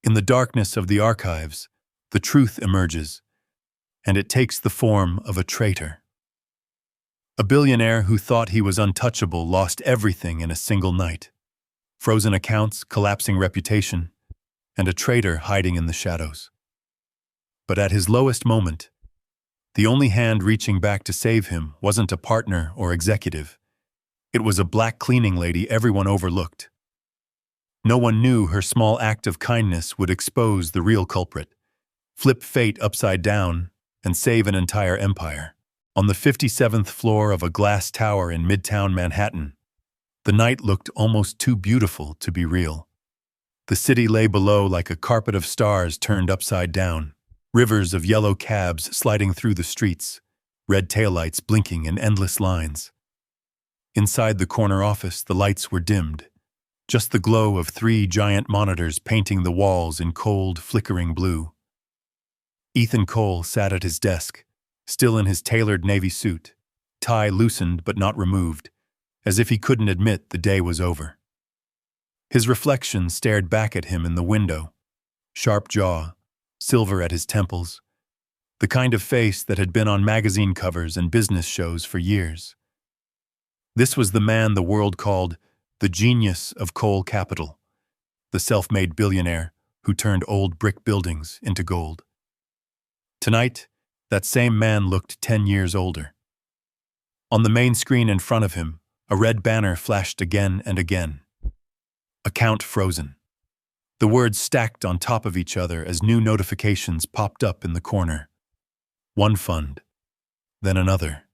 In the darkness of the archives, the truth emerges, and it takes the form of a traitor. A billionaire who thought he was untouchable lost everything in a single night. Frozen accounts, collapsing reputation, and a traitor hiding in the shadows. But at his lowest moment, the only hand reaching back to save him wasn't a partner or executive. It was a black cleaning lady everyone overlooked. No one knew her small act of kindness would expose the real culprit, flip fate upside down, and save an entire empire. On the 57th floor of a glass tower in Midtown Manhattan, the night looked almost too beautiful to be real. The city lay below like a carpet of stars turned upside down, rivers of yellow cabs sliding through the streets, red taillights blinking in endless lines. Inside the corner office, the lights were dimmed, just the glow of 3 giant monitors painting the walls in cold, flickering blue. Ethan Cole sat at his desk, still in his tailored navy suit, tie loosened but not removed, as if he couldn't admit the day was over. His reflection stared back at him in the window, sharp jaw, silver at his temples, the kind of face that had been on magazine covers and business shows for years. This was the man the world called the genius of coal capital, the self-made billionaire who turned old brick buildings into gold. Tonight, that same man looked 10 years older. On the main screen in front of him, a red banner flashed again and again. Account frozen. The words stacked on top of each other as new notifications popped up in the corner. One fund, then another,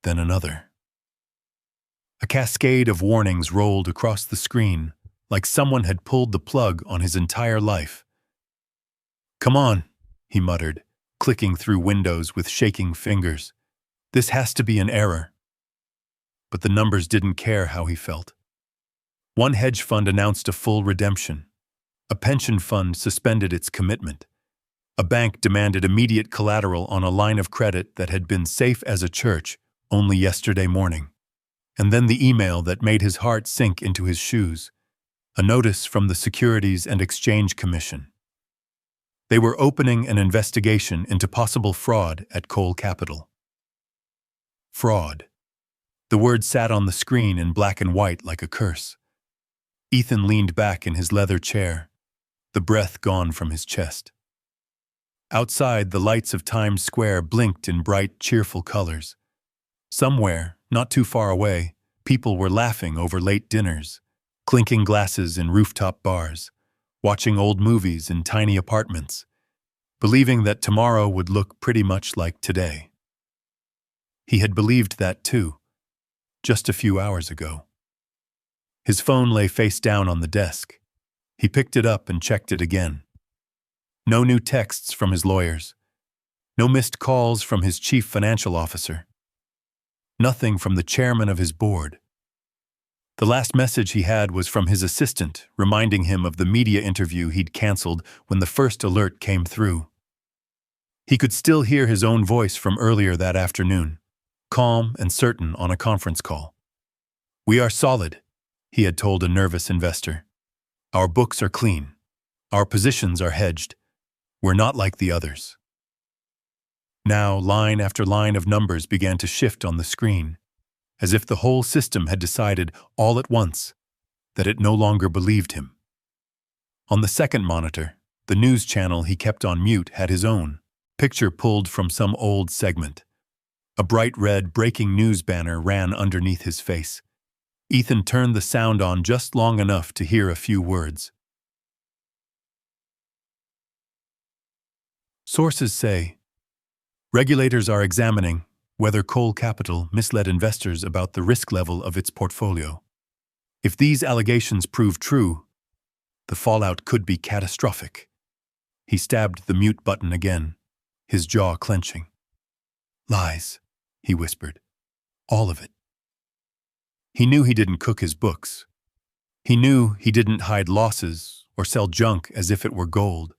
then another. A cascade of warnings rolled across the screen, like someone had pulled the plug on his entire life. "Come on," he muttered, clicking through windows with shaking fingers. "This has to be an error." But the numbers didn't care how he felt. One hedge fund announced a full redemption. A pension fund suspended its commitment. A bank demanded immediate collateral on a line of credit that had been safe as a church only yesterday morning. And then the email that made his heart sink into his shoes, a notice from the Securities and Exchange Commission. They were opening an investigation into possible fraud at Coal Capital. Fraud. The word sat on the screen in black and white like a curse. Ethan leaned back in his leather chair, the breath gone from his chest. Outside, the lights of Times Square blinked in bright, cheerful colors. Somewhere, not too far away, people were laughing over late dinners, clinking glasses in rooftop bars, watching old movies in tiny apartments, believing that tomorrow would look pretty much like today. He had believed that too, just a few hours ago. His phone lay face down on the desk. He picked it up and checked it again. No new texts from his lawyers. No missed calls from his chief financial officer. Nothing from the chairman of his board. The last message he had was from his assistant, reminding him of the media interview he'd canceled when the first alert came through. He could still hear his own voice from earlier that afternoon, calm and certain on a conference call. "We are solid," he had told a nervous investor. "Our books are clean. Our positions are hedged. We're not like the others." Now, line after line of numbers began to shift on the screen, as if the whole system had decided all at once that it no longer believed him. On the second monitor, the news channel he kept on mute had his own picture pulled from some old segment. A bright red breaking news banner ran underneath his face. Ethan turned the sound on just long enough to hear a few words. Sources say, regulators are examining whether Coal Capital misled investors about the risk level of its portfolio. If these allegations prove true, the fallout could be catastrophic. He stabbed the mute button again, his jaw clenching. "Lies," he whispered. "All of it." He knew he didn't cook his books. He knew he didn't hide losses or sell junk as if it were gold.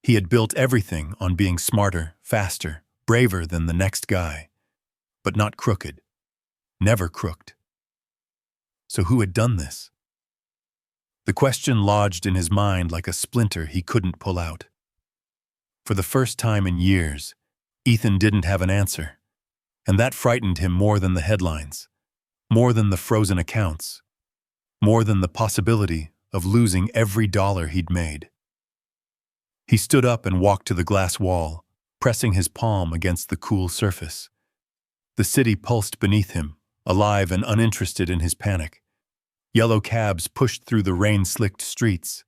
He had built everything on being smarter, faster, braver than the next guy, but not crooked. Never crooked. So who had done this? The question lodged in his mind like a splinter he couldn't pull out. For the first time in years, Ethan didn't have an answer, and that frightened him more than the headlines, more than the frozen accounts, more than the possibility of losing every dollar he'd made. He stood up and walked to the glass wall, pressing his palm against the cool surface. The city pulsed beneath him, alive and uninterested in his panic. Yellow cabs pushed through the rain-slicked streets.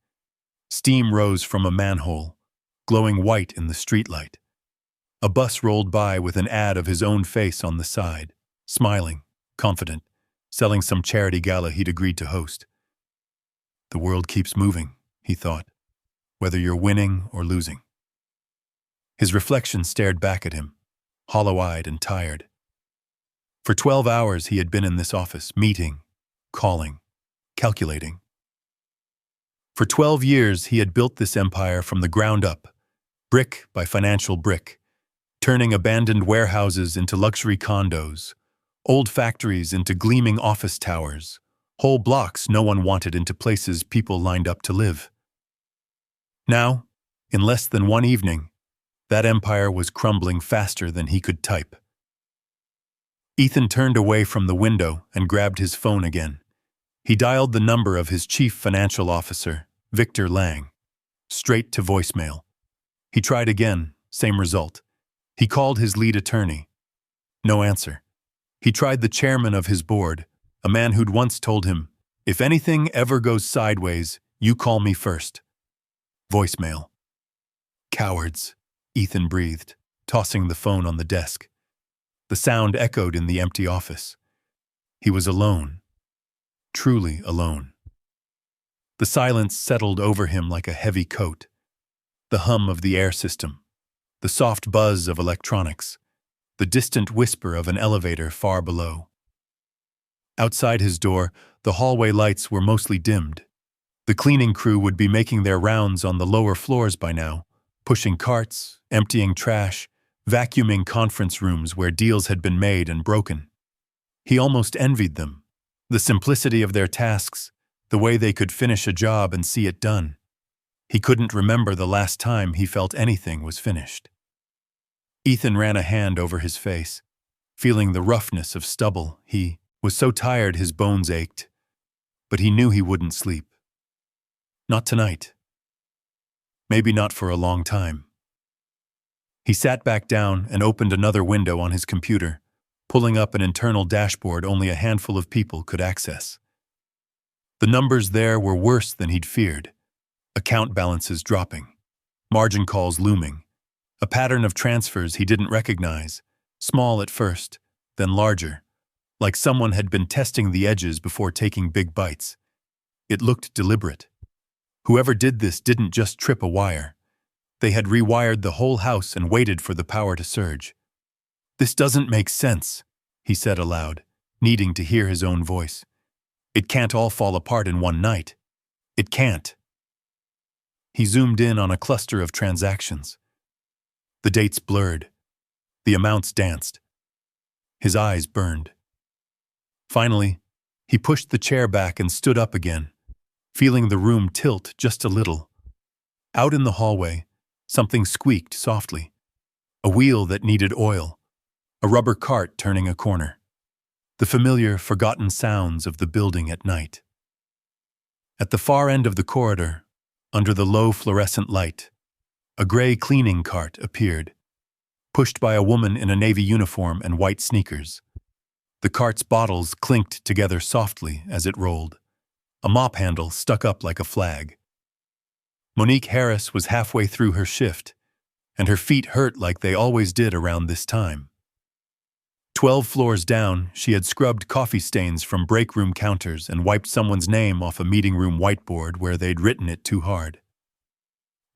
Steam rose from a manhole, glowing white in the streetlight. A bus rolled by with an ad of his own face on the side, smiling, confident, selling some charity gala he'd agreed to host. The world keeps moving, he thought, whether you're winning or losing. His reflection stared back at him, hollow-eyed and tired. For 12 hours he had been in this office, meeting, calling, calculating. For 12 years he had built this empire from the ground up, brick by financial brick, turning abandoned warehouses into luxury condos, old factories into gleaming office towers, whole blocks no one wanted into places people lined up to live. Now, in less than one evening, that empire was crumbling faster than he could type. Ethan turned away from the window and grabbed his phone again. He dialed the number of his chief financial officer, Victor Lang, straight to voicemail. He tried again, same result. He called his lead attorney. No answer. He tried the chairman of his board, a man who'd once told him, "If anything ever goes sideways, you call me first." Voicemail. Cowards, Ethan breathed, tossing the phone on the desk. The sound echoed in the empty office. He was alone. Truly alone. The silence settled over him like a heavy coat. The hum of the air system, the soft buzz of electronics, the distant whisper of an elevator far below. Outside his door, the hallway lights were mostly dimmed. The cleaning crew would be making their rounds on the lower floors by now, pushing carts, emptying trash, vacuuming conference rooms where deals had been made and broken. He almost envied them, the simplicity of their tasks, the way they could finish a job and see it done. He couldn't remember the last time he felt anything was finished. Ethan ran a hand over his face, feeling the roughness of stubble. He was so tired his bones ached, but he knew he wouldn't sleep. Not tonight. Maybe not for a long time. He sat back down and opened another window on his computer, pulling up an internal dashboard only a handful of people could access. The numbers there were worse than he'd feared. Account balances dropping, margin calls looming, a pattern of transfers he didn't recognize, small at first, then larger, like someone had been testing the edges before taking big bites. It looked deliberate. Whoever did this didn't just trip a wire. They had rewired the whole house and waited for the power to surge. "This doesn't make sense," he said aloud, needing to hear his own voice. "It can't all fall apart in one night. It can't." He zoomed in on a cluster of transactions. The dates blurred. The amounts danced. His eyes burned. Finally, he pushed the chair back and stood up again, feeling the room tilt just a little. Out in the hallway, something squeaked softly. A wheel that needed oil. A rubber cart turning a corner. The familiar, forgotten sounds of the building at night. At the far end of the corridor, under the low fluorescent light, a gray cleaning cart appeared, pushed by a woman in a navy uniform and white sneakers. The cart's bottles clinked together softly as it rolled. A mop handle stuck up like a flag. Monique Harris was halfway through her shift, and her feet hurt like they always did around this time. 12 floors down, she had scrubbed coffee stains from break room counters and wiped someone's name off a meeting room whiteboard where they'd written it too hard.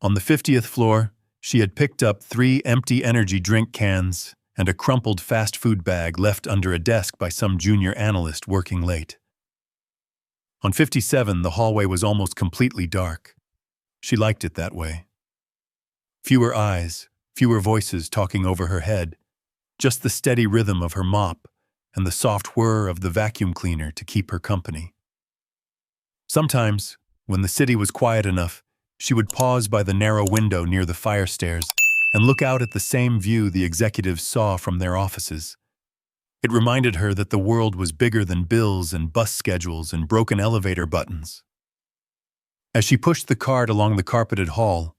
On the 50th floor, she had picked up 3 empty energy drink cans and a crumpled fast food bag left under a desk by some junior analyst working late. On 57, the hallway was almost completely dark. She liked it that way. Fewer eyes, fewer voices talking over her head, just the steady rhythm of her mop and the soft whir of the vacuum cleaner to keep her company. Sometimes, when the city was quiet enough, she would pause by the narrow window near the fire stairs and look out at the same view the executives saw from their offices. It reminded her that the world was bigger than bills and bus schedules and broken elevator buttons. As she pushed the cart along the carpeted hall,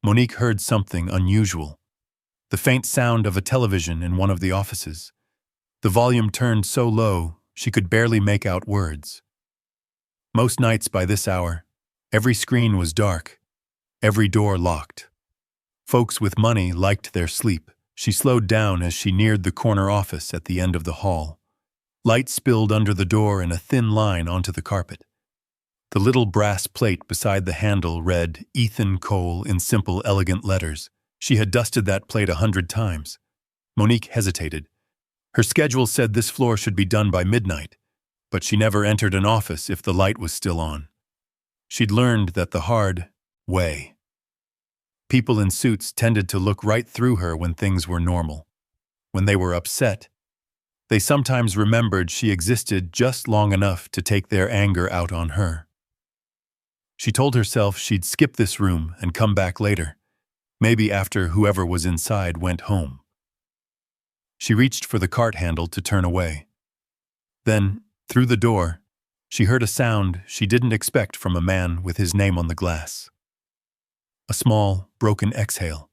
Monique heard something unusual. The faint sound of a television in one of the offices. The volume turned so low, she could barely make out words. Most nights by this hour, every screen was dark, every door locked. Folks with money liked their sleep. She slowed down as she neared the corner office at the end of the hall. Light spilled under the door in a thin line onto the carpet. The little brass plate beside the handle read Ethan Cole in simple, elegant letters. She had dusted that plate 100 times. Monique hesitated. Her schedule said this floor should be done by midnight, but she never entered an office if the light was still on. She'd learned that the hard way. People in suits tended to look right through her when things were normal. When they were upset, they sometimes remembered she existed just long enough to take their anger out on her. She told herself she'd skip this room and come back later, maybe after whoever was inside went home. She reached for the cart handle to turn away. Then, through the door, she heard a sound she didn't expect from a man with his name on the glass. A small, broken exhale.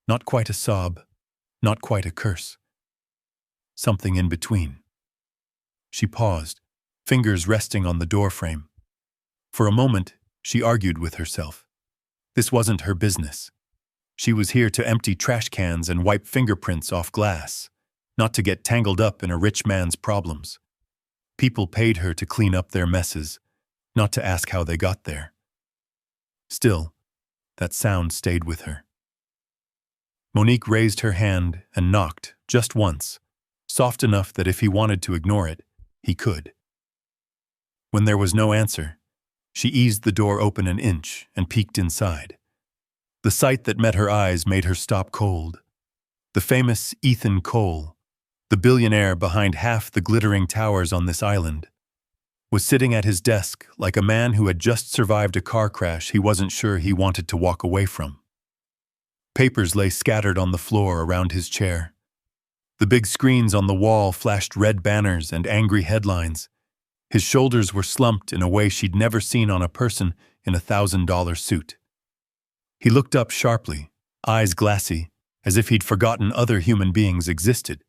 Not quite a sob, not quite a curse. Something in between. She paused, fingers resting on the doorframe. For a moment, she argued with herself. This wasn't her business. She was here to empty trash cans and wipe fingerprints off glass, not to get tangled up in a rich man's problems. People paid her to clean up their messes, not to ask how they got there. Still, that sound stayed with her. Monique raised her hand and knocked, just once, soft enough that if he wanted to ignore it, he could. When there was no answer, she eased the door open an inch and peeked inside. The sight that met her eyes made her stop cold. The famous Ethan Cole, the billionaire behind half the glittering towers on this island, was sitting at his desk like a man who had just survived a car crash he wasn't sure he wanted to walk away from. Papers lay scattered on the floor around his chair. The big screens on the wall flashed red banners and angry headlines. His shoulders were slumped in a way she'd never seen on a person in a $1,000 suit. He looked up sharply, eyes glassy, as if he'd forgotten other human beings existed.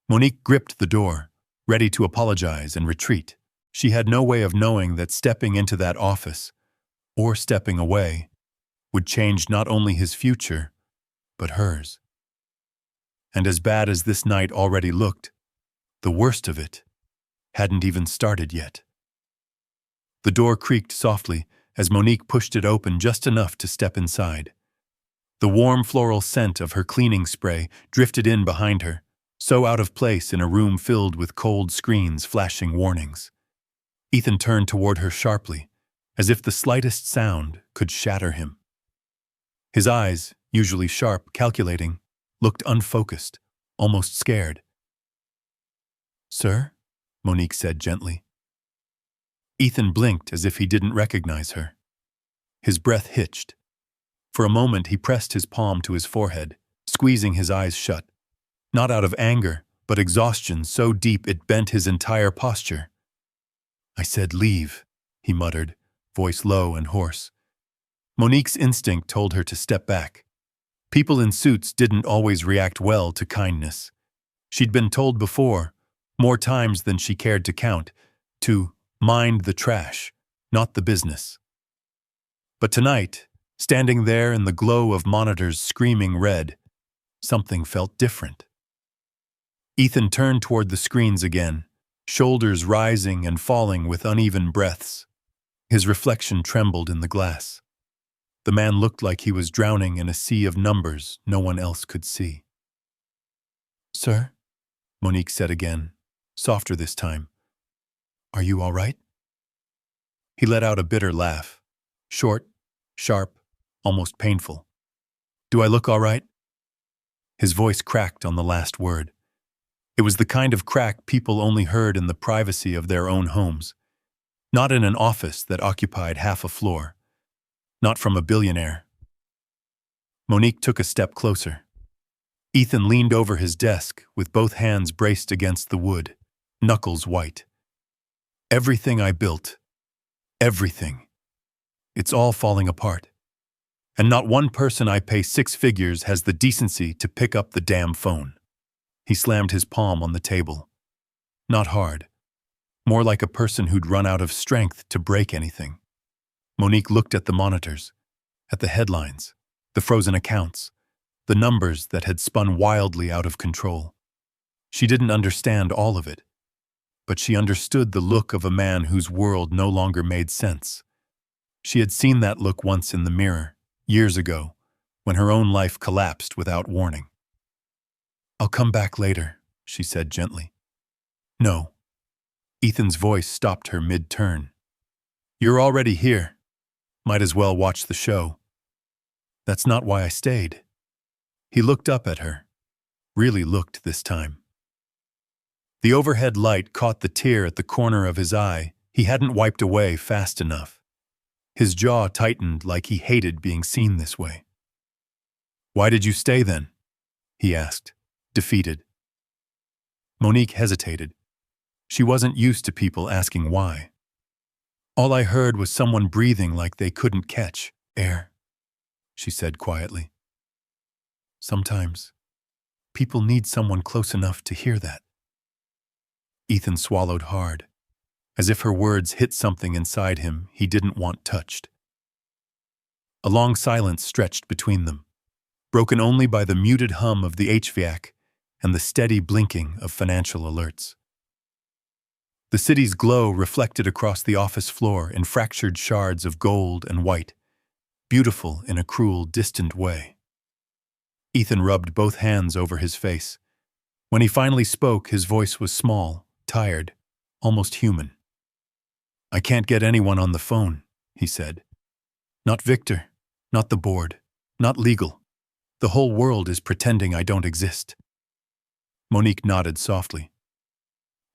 Monique gripped the door, ready to apologize and retreat. She had no way of knowing that stepping into that office, or stepping away, would change not only his future, but hers. And as bad as this night already looked, the worst of it hadn't even started yet. The door creaked softly as Monique pushed it open just enough to step inside. The warm floral scent of her cleaning spray drifted in behind her, so out of place in a room filled with cold screens flashing warnings. Ethan turned toward her sharply, as if the slightest sound could shatter him. His eyes, usually sharp, calculating, looked unfocused, almost scared. "Sir?" Monique said gently. Ethan blinked as if he didn't recognize her. His breath hitched. For a moment he pressed his palm to his forehead, squeezing his eyes shut, not out of anger, but exhaustion so deep it bent his entire posture. "I said leave," he muttered, voice low and hoarse. Monique's instinct told her to step back. People in suits didn't always react well to kindness. She'd been told before, more times than she cared to count, to mind the trash, not the business. But tonight, standing there in the glow of monitors screaming red, something felt different. Ethan turned toward the screens again, shoulders rising and falling with uneven breaths. His reflection trembled in the glass. The man looked like he was drowning in a sea of numbers no one else could see. "Sir?" Monique said again, softer this time. "Are you all right?" He let out a bitter laugh, short, sharp, almost painful. "Do I look all right?" His voice cracked on the last word. It was the kind of crack people only heard in the privacy of their own homes. Not in an office that occupied half a floor. Not from a billionaire. Monique took a step closer. Ethan leaned over his desk with both hands braced against the wood, knuckles white. Everything I built. Everything. It's all falling apart. And not one person I pay 6 figures has the decency to pick up the damn phone. He slammed his palm on the table. Not hard. More like a person who'd run out of strength to break anything. Monique looked at the monitors, at the headlines, the frozen accounts, the numbers that had spun wildly out of control. She didn't understand all of it, but she understood the look of a man whose world no longer made sense. She had seen that look once in the mirror, years ago, when her own life collapsed without warning. "I'll come back later," she said gently. "No." Ethan's voice stopped her mid-turn. "You're already here. Might as well watch the show." "That's not why I stayed." He looked up at her. Really looked this time. The overhead light caught the tear at the corner of his eye he hadn't wiped away fast enough. His jaw tightened like he hated being seen this way. "Why did you stay then?" he asked, defeated. Monique hesitated. She wasn't used to people asking why. "All I heard was someone breathing like they couldn't catch air," she said quietly. "Sometimes, people need someone close enough to hear that." Ethan swallowed hard, as if her words hit something inside him he didn't want touched. A long silence stretched between them, broken only by the muted hum of the HVAC and the steady blinking of financial alerts. The city's glow reflected across the office floor in fractured shards of gold and white, beautiful in a cruel, distant way. Ethan rubbed both hands over his face. When he finally spoke, his voice was small, tired, almost human. "I can't get anyone on the phone," he said. "Not Victor, not the board, not legal. The whole world is pretending I don't exist." Monique nodded softly.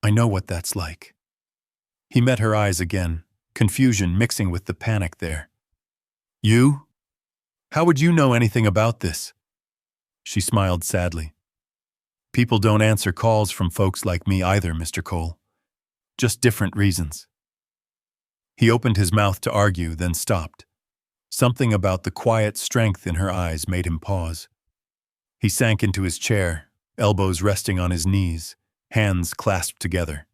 "I know what that's like." He met her eyes again, confusion mixing with the panic there. "You? How would you know anything about this?" She smiled sadly. "People don't answer calls from folks like me either, Mr. Cole. Just different reasons." He opened his mouth to argue, then stopped. Something about the quiet strength in her eyes made him pause. He sank into his chair, elbows resting on his knees, hands clasped together.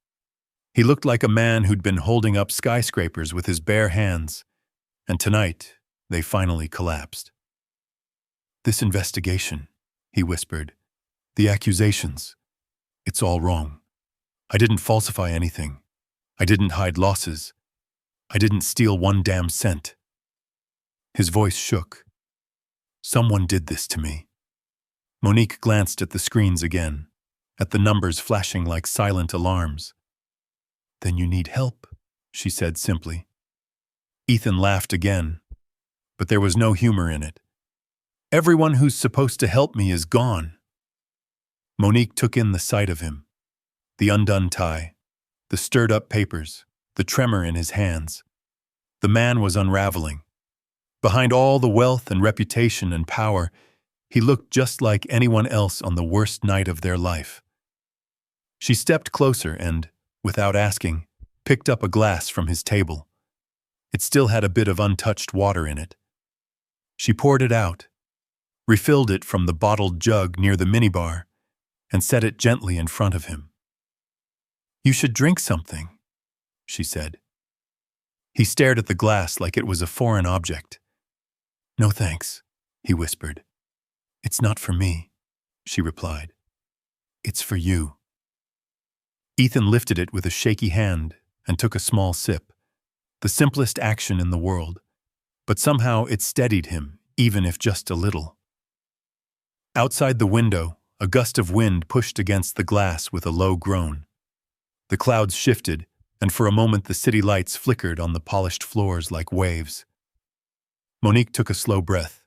He looked like a man who'd been holding up skyscrapers with his bare hands, and tonight they finally collapsed. "This investigation," he whispered. "The accusations. It's all wrong. I didn't falsify anything. I didn't hide losses. I didn't steal one damn cent." His voice shook. "Someone did this to me." Monique glanced at the screens again, at the numbers flashing like silent alarms. "Then you need help," she said simply. Ethan laughed again, but there was no humor in it. "Everyone who's supposed to help me is gone." Monique took in the sight of him. The undone tie, the stirred-up papers, the tremor in his hands. The man was unraveling. Behind all the wealth and reputation and power, he looked just like anyone else on the worst night of their life. She stepped closer and, without asking, picked up a glass from his table. It still had a bit of untouched water in it. She poured it out, refilled it from the bottled jug near the minibar, and set it gently in front of him. "You should drink something," she said. He stared at the glass like it was a foreign object. "No thanks," he whispered. "It's not for me," she replied. "It's for you." Ethan lifted it with a shaky hand and took a small sip, the simplest action in the world, but somehow it steadied him, even if just a little. Outside the window, a gust of wind pushed against the glass with a low groan. The clouds shifted, and for a moment the city lights flickered on the polished floors like waves. Monique took a slow breath.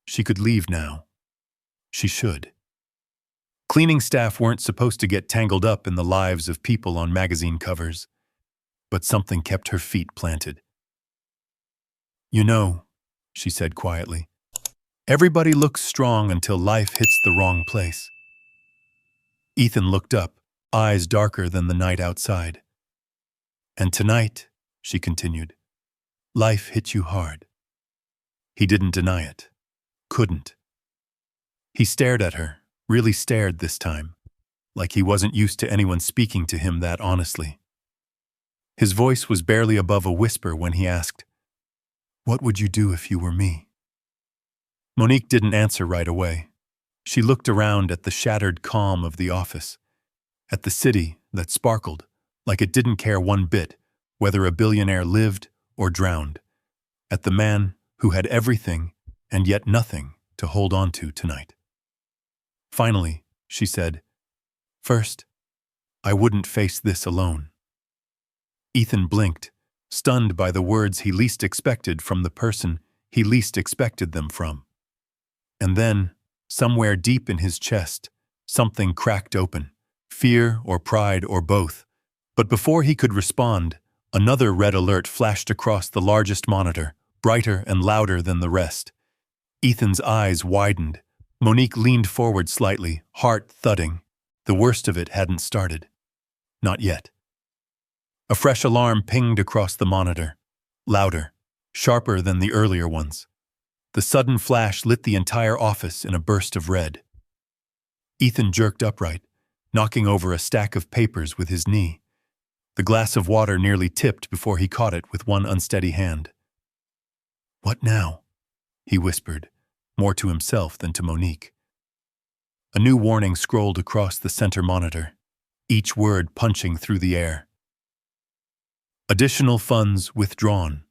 She could leave now. She should. Cleaning staff weren't supposed to get tangled up in the lives of people on magazine covers. but something kept her feet planted. "You know," she said quietly, "everybody looks strong until life hits the wrong place." Ethan looked up, eyes darker than the night outside. "And tonight," she continued, "life hit you hard." He didn't deny it. Couldn't. He stared at her, really stared this time, like he wasn't used to anyone speaking to him that honestly. His voice was barely above a whisper when he asked, "What would you do if you were me?" Monique didn't answer right away. She looked around at the shattered calm of the office, at the city that sparkled like it didn't care one bit whether a billionaire lived or drowned, at the man who had everything and yet nothing to hold on to tonight. Finally, she said, "First, I wouldn't face this alone." Ethan blinked, stunned by the words he least expected from the person he least expected them from. And then, somewhere deep in his chest, something cracked open, fear or pride or both. But before he could respond, another red alert flashed across the largest monitor, brighter and louder than the rest. Ethan's eyes widened. Monique leaned forward slightly, heart thudding. The worst of it hadn't started. Not yet. A fresh alarm pinged across the monitor, louder, sharper than the earlier ones. The sudden flash lit the entire office in a burst of red. Ethan jerked upright, knocking over a stack of papers with his knee. The glass of water nearly tipped before he caught it with one unsteady hand. "What now?" he whispered, more to himself than to Monique. A new warning scrolled across the center monitor, each word punching through the air. "Additional funds withdrawn.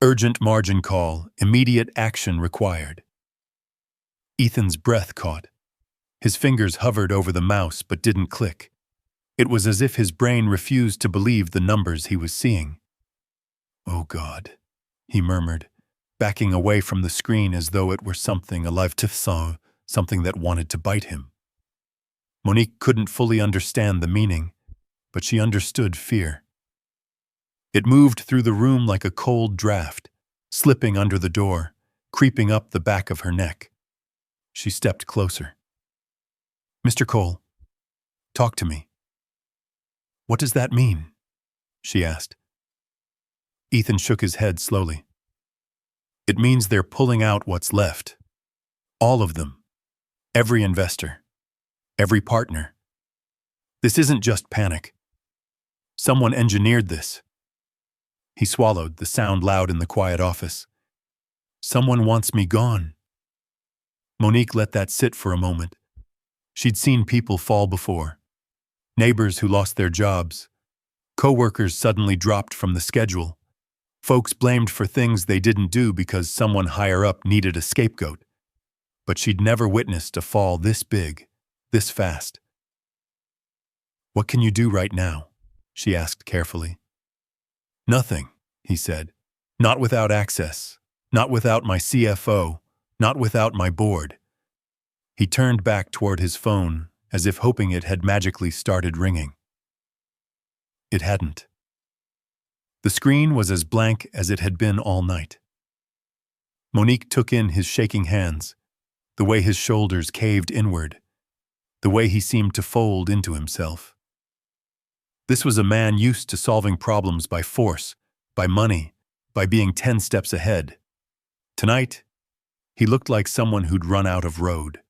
Urgent margin call, immediate action required." Ethan's breath caught. His fingers hovered over the mouse but didn't click. It was as if his brain refused to believe the numbers he was seeing. "Oh God," he murmured, backing away from the screen as though it were something alive to saw, something that wanted to bite him. Monique couldn't fully understand the meaning, but she understood fear. It moved through the room like a cold draft, slipping under the door, creeping up the back of her neck. She stepped closer. "Mr. Cole, talk to me." "What does that mean?" she asked. Ethan shook his head slowly. "It means they're pulling out what's left. All of them. Every investor. Every partner. This isn't just panic. Someone engineered this." He swallowed, the sound loud in the quiet office. "Someone wants me gone." Monique let that sit for a moment. She'd seen people fall before. Neighbors who lost their jobs. Co-workers suddenly dropped from the schedule. Folks blamed for things they didn't do because someone higher up needed a scapegoat. But she'd never witnessed a fall this big, this fast. "What can you do right now?" she asked carefully. "Nothing," he said. "Not without access. Not without my CFO. Not without my board." He turned back toward his phone, as if hoping it had magically started ringing. It hadn't. The screen was as blank as it had been all night. Monique took in his shaking hands, the way his shoulders caved inward, the way he seemed to fold into himself. This was a man used to solving problems by force, by money, by being 10 steps ahead. Tonight, he looked like someone who'd run out of road.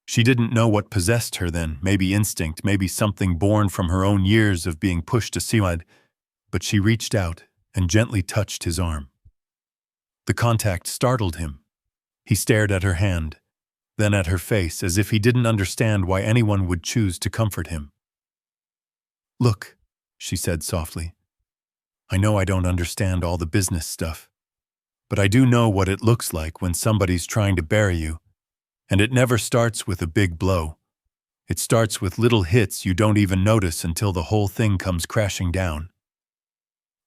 She didn't know what possessed her then, maybe instinct, maybe something born from her own years of being pushed aside, but she reached out and gently touched his arm. The contact startled him. He stared at her hand, then at her face as if he didn't understand why anyone would choose to comfort him. "Look," she said softly, "I know I don't understand all the business stuff, but I do know what it looks like when somebody's trying to bury you. And it never starts with a big blow. It starts with little hits you don't even notice until the whole thing comes crashing down."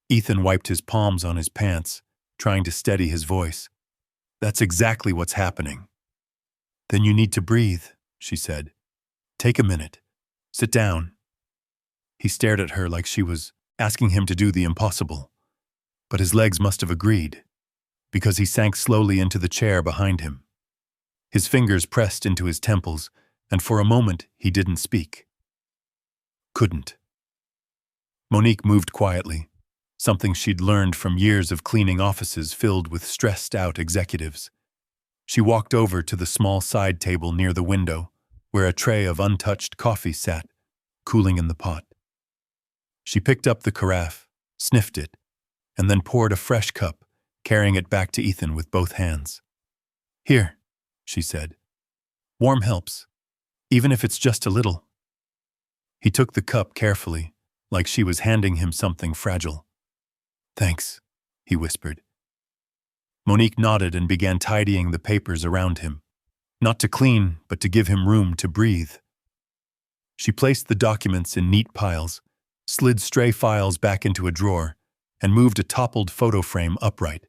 Ethan wiped his palms on his pants, trying to steady his voice. "That's exactly what's happening." "Then you need to breathe," she said. "Take a minute. Sit down." He stared at her like she was asking him to do the impossible. But his legs must have agreed, because he sank slowly into the chair behind him. His fingers pressed into his temples, and for a moment he didn't speak. Couldn't. Monique moved quietly, something she'd learned from years of cleaning offices filled with stressed-out executives. She walked over to the small side table near the window, where a tray of untouched coffee sat, cooling in the pot. She picked up the carafe, sniffed it, and then poured a fresh cup, carrying it back to Ethan with both hands. "Here," she said. "Warm helps, even if it's just a little." He took the cup carefully, like she was handing him something fragile. "Thanks," he whispered. Monique nodded and began tidying the papers around him, not to clean, but to give him room to breathe. She placed the documents in neat piles, slid stray files back into a drawer, and moved a toppled photo frame upright.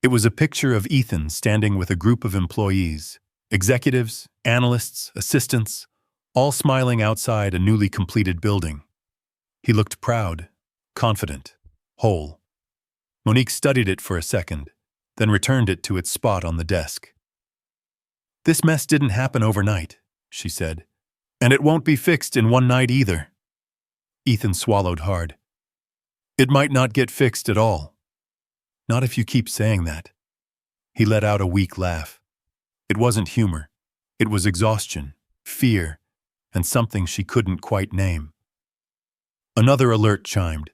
It was a picture of Ethan standing with a group of employees, executives, analysts, assistants, all smiling outside a newly completed building. He looked proud, confident, whole. Monique studied it for a second, then returned it to its spot on the desk. "This mess didn't happen overnight," she said, "and it won't be fixed in one night either." Ethan swallowed hard. "It might not get fixed at all. Not if you keep saying that." He let out a weak laugh. It wasn't humor. It was exhaustion, fear, and something she couldn't quite name. Another alert chimed.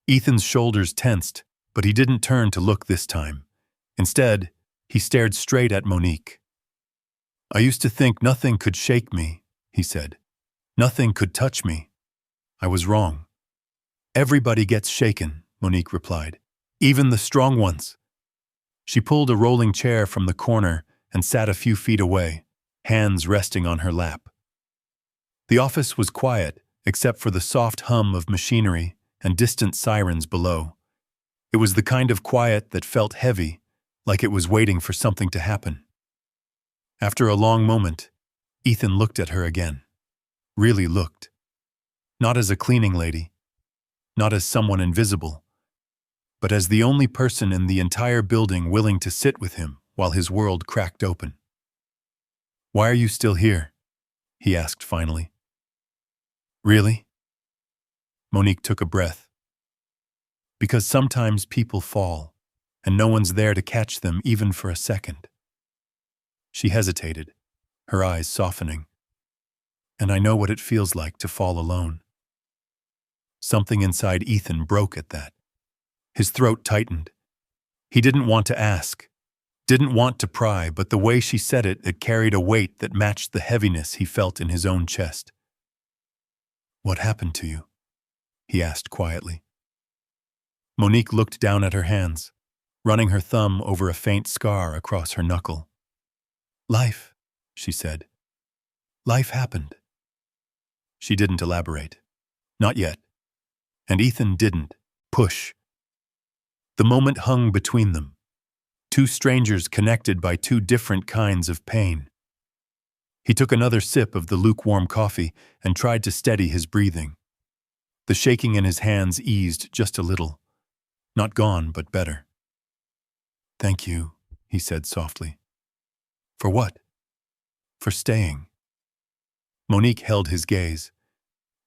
Ethan's shoulders tensed, but he didn't turn to look this time. Instead, he stared straight at Monique. "I used to think nothing could shake me," he said. "Nothing could touch me. I was wrong." "Everybody gets shaken," Monique replied. "Even the strong ones." She pulled a rolling chair from the corner and sat a few feet away, hands resting on her lap. The office was quiet, except for the soft hum of machinery and distant sirens below. It was the kind of quiet that felt heavy, like it was waiting for something to happen. After a long moment, Ethan looked at her again. Really looked. Not as a cleaning lady, not as someone invisible, but as the only person in the entire building willing to sit with him while his world cracked open. "Why are you still here?" he asked finally. "Really?" Monique took a breath. "Because sometimes people fall, and no one's there to catch them even for a second." She hesitated, her eyes softening. "And I know what it feels like to fall alone." Something inside Ethan broke at that. His throat tightened. He didn't want to ask, didn't want to pry, but the way she said it carried a weight that matched the heaviness he felt in his own chest. "What happened to you?" he asked quietly. Monique looked down at her hands, running her thumb over a faint scar across her knuckle. "Life," she said. "Life happened." She didn't elaborate. Not yet. And Ethan didn't push. The moment hung between them. Two strangers connected by two different kinds of pain. He took another sip of the lukewarm coffee and tried to steady his breathing. The shaking in his hands eased just a little. Not gone, but better. "Thank you," he said softly. "For what?" "For staying." Monique held his gaze.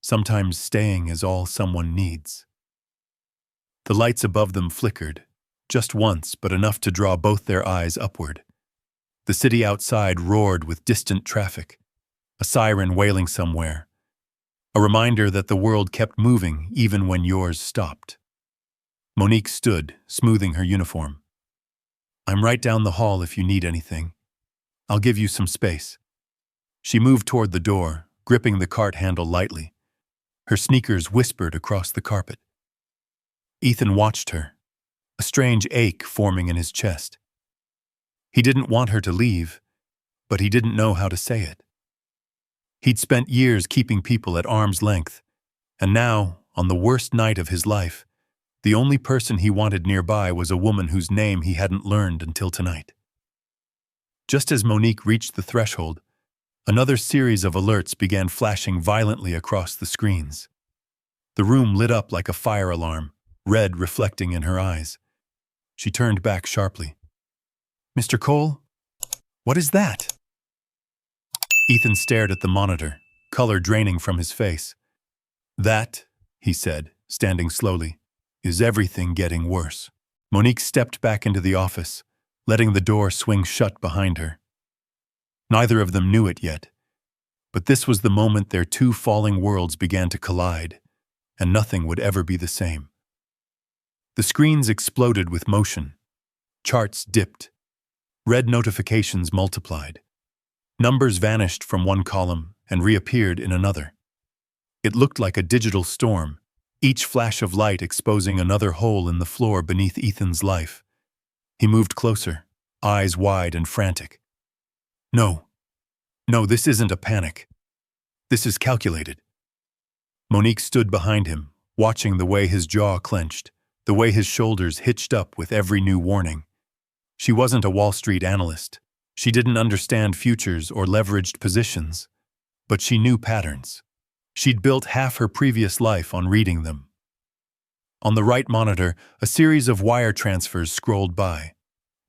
Sometimes staying is all someone needs. The lights above them flickered, just once, but enough to draw both their eyes upward. The city outside roared with distant traffic, a siren wailing somewhere, a reminder that the world kept moving even when yours stopped. Monique stood, smoothing her uniform. "I'm right down the hall if you need anything. I'll give you some space." She moved toward the door, gripping the cart handle lightly. Her sneakers whispered across the carpet. Ethan watched her, a strange ache forming in his chest. He didn't want her to leave, but he didn't know how to say it. He'd spent years keeping people at arm's length, and now, on the worst night of his life, the only person he wanted nearby was a woman whose name he hadn't learned until tonight. Just as Monique reached the threshold, another series of alerts began flashing violently across the screens. The room lit up like a fire alarm, red reflecting in her eyes. She turned back sharply. "Mr. Cole? What is that?" Ethan stared at the monitor, color draining from his face. "That," he said, standing slowly, "is everything getting worse." Monique stepped back into the office, letting the door swing shut behind her. Neither of them knew it yet, but this was the moment their two falling worlds began to collide, and nothing would ever be the same. The screens exploded with motion. Charts dipped. Red notifications multiplied. Numbers vanished from one column and reappeared in another. It looked like a digital storm, each flash of light exposing another hole in the floor beneath Ethan's life. He moved closer, eyes wide and frantic. No, this isn't a panic. This is calculated." Monique stood behind him, watching the way his jaw clenched, the way his shoulders hitched up with every new warning. She wasn't a Wall Street analyst. She didn't understand futures or leveraged positions. But she knew patterns. She'd built half her previous life on reading them. On the right monitor, a series of wire transfers scrolled by.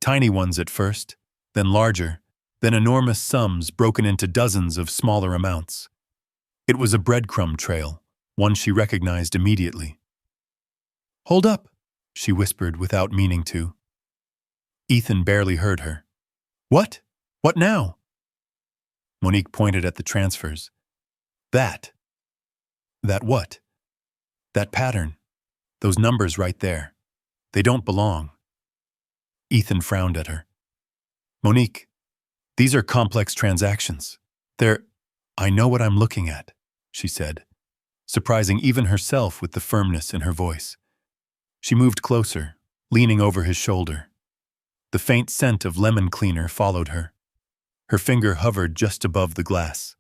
Tiny ones at first, then larger, then enormous sums broken into dozens of smaller amounts. It was a breadcrumb trail, one she recognized immediately. "Hold up," she whispered without meaning to. Ethan barely heard her. "What? What now?" Monique pointed at the transfers. That what? That pattern. Those numbers right there. They don't belong." Ethan frowned at her. "Monique, these are complex transactions. I know what I'm looking at," she said, surprising even herself with the firmness in her voice. She moved closer, leaning over his shoulder. The faint scent of lemon cleaner followed her. Her finger hovered just above the glass.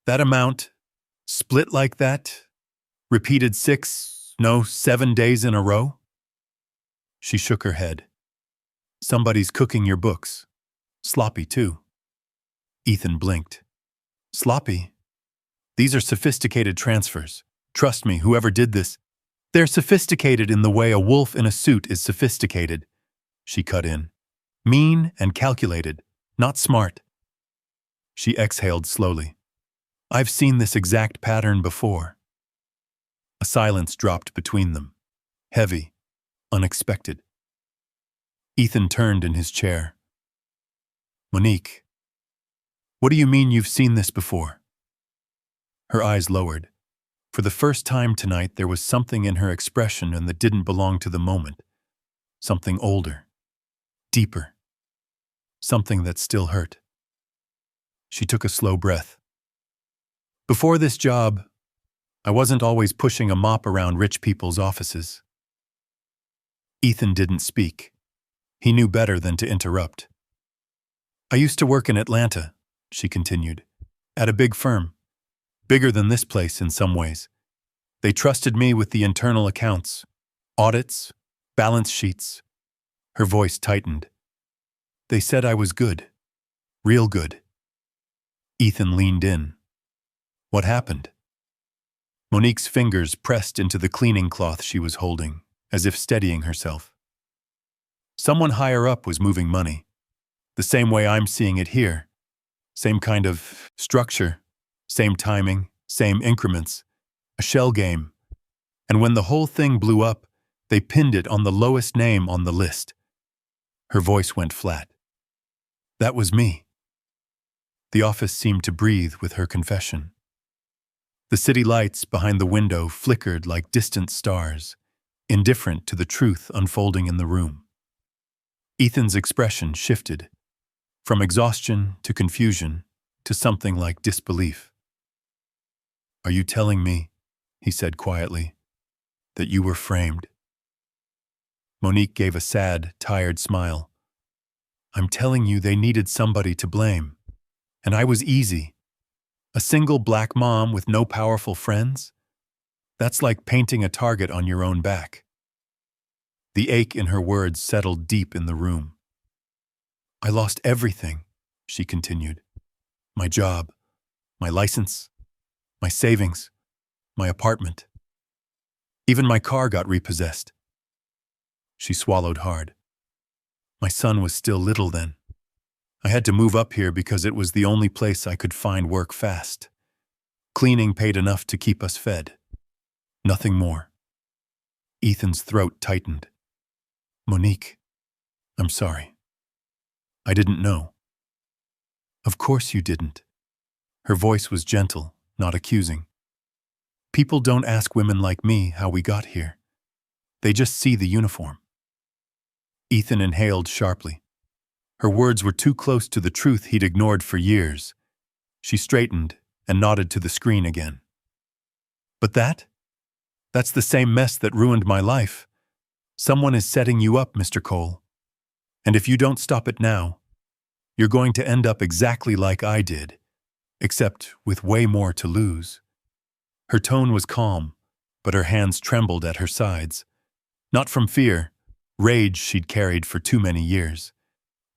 "That amount, split like that, repeated 7 days in a row?" She shook her head. "Somebody's cooking your books. Sloppy, too." Ethan blinked. "Sloppy? These are sophisticated transfers. Trust me, whoever did this, they're sophisticated in the way a wolf in a suit is sophisticated," she cut in. "Mean and calculated, not smart." She exhaled slowly. "I've seen this exact pattern before." A silence dropped between them, heavy, unexpected. Ethan turned in his chair. "Monique, what do you mean you've seen this before?" Her eyes lowered. For the first time tonight, there was something in her expression that didn't belong to the moment. Something older, deeper, something that still hurt. She took a slow breath. "Before this job, I wasn't always pushing a mop around rich people's offices." Ethan didn't speak. He knew better than to interrupt. "I used to work in Atlanta," she continued, "at a big firm. Bigger than this place in some ways. They trusted me with the internal accounts, audits, balance sheets." Her voice tightened. "They said I was good. Real good." Ethan leaned in. "What happened?" Monique's fingers pressed into the cleaning cloth she was holding, as if steadying herself. "Someone higher up was moving money. The same way I'm seeing it here. Same kind of structure, same timing, same increments. A shell game. And when the whole thing blew up, they pinned it on the lowest name on the list." Her voice went flat. "That was me." The office seemed to breathe with her confession. The city lights behind the window flickered like distant stars, indifferent to the truth unfolding in the room. Ethan's expression shifted, from exhaustion to confusion to something like disbelief. "Are you telling me," he said quietly, "that you were framed?" Monique gave a sad, tired smile. "I'm telling you they needed somebody to blame. And I was easy. A single black mom with no powerful friends? That's like painting a target on your own back." The ache in her words settled deep in the room. "I lost everything," she continued. "My job, my license, my savings, my apartment. Even my car got repossessed." She swallowed hard. "My son was still little then. I had to move up here because it was the only place I could find work fast. Cleaning paid enough to keep us fed. Nothing more." Ethan's throat tightened. "Monique, I'm sorry. I didn't know." "Of course you didn't." Her voice was gentle, not accusing. "People don't ask women like me how we got here. They just see the uniform." Ethan inhaled sharply. Her words were too close to the truth he'd ignored for years. She straightened and nodded to the screen again. "But that's the same mess that ruined my life. Someone is setting you up, Mr. Cole. And if you don't stop it now, you're going to end up exactly like I did, except with way more to lose." Her tone was calm, but her hands trembled at her sides. Not from fear, rage she'd carried for too many years.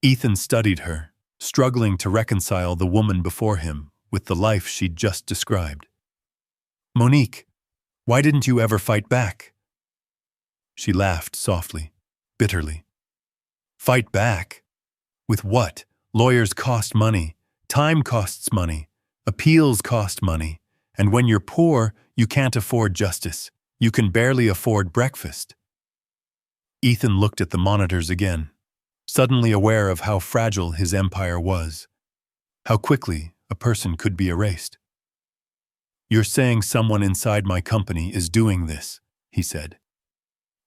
Ethan studied her, struggling to reconcile the woman before him with the life she'd just described. "Monique, why didn't you ever fight back?" She laughed softly, bitterly. "Fight back? With what? Lawyers cost money, time costs money, appeals cost money, and when you're poor, you can't afford justice. You can barely afford breakfast." Ethan looked at the monitors again, suddenly aware of how fragile his empire was, how quickly a person could be erased. "You're saying someone inside my company is doing this," he said.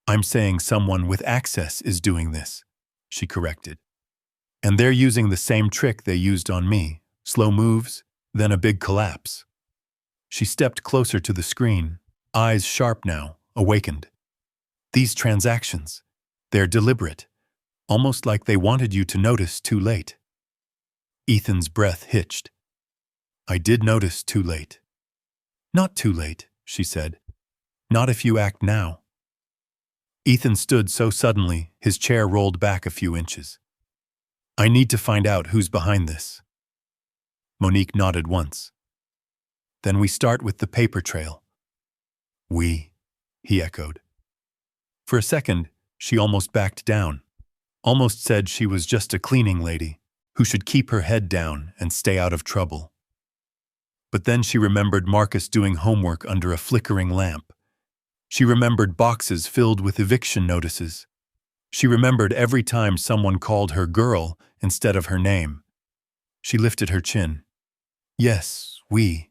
"I'm saying someone with access is doing this," she corrected. "And they're using the same trick they used on me, slow moves, then a big collapse." She stepped closer to the screen, eyes sharp now, awakened. "These transactions, they're deliberate, almost like they wanted you to notice too late." Ethan's breath hitched. "I did notice too late." "Not too late," she said. "Not if you act now." Ethan stood so suddenly, his chair rolled back a few inches. "I need to find out who's behind this." Monique nodded once. "Then we start with the paper trail." "We," he echoed. For a second, she almost backed down, almost said she was just a cleaning lady who should keep her head down and stay out of trouble. But then she remembered Marcus doing homework under a flickering lamp. She remembered boxes filled with eviction notices. She remembered every time someone called her girl instead of her name. She lifted her chin. "Yes, we."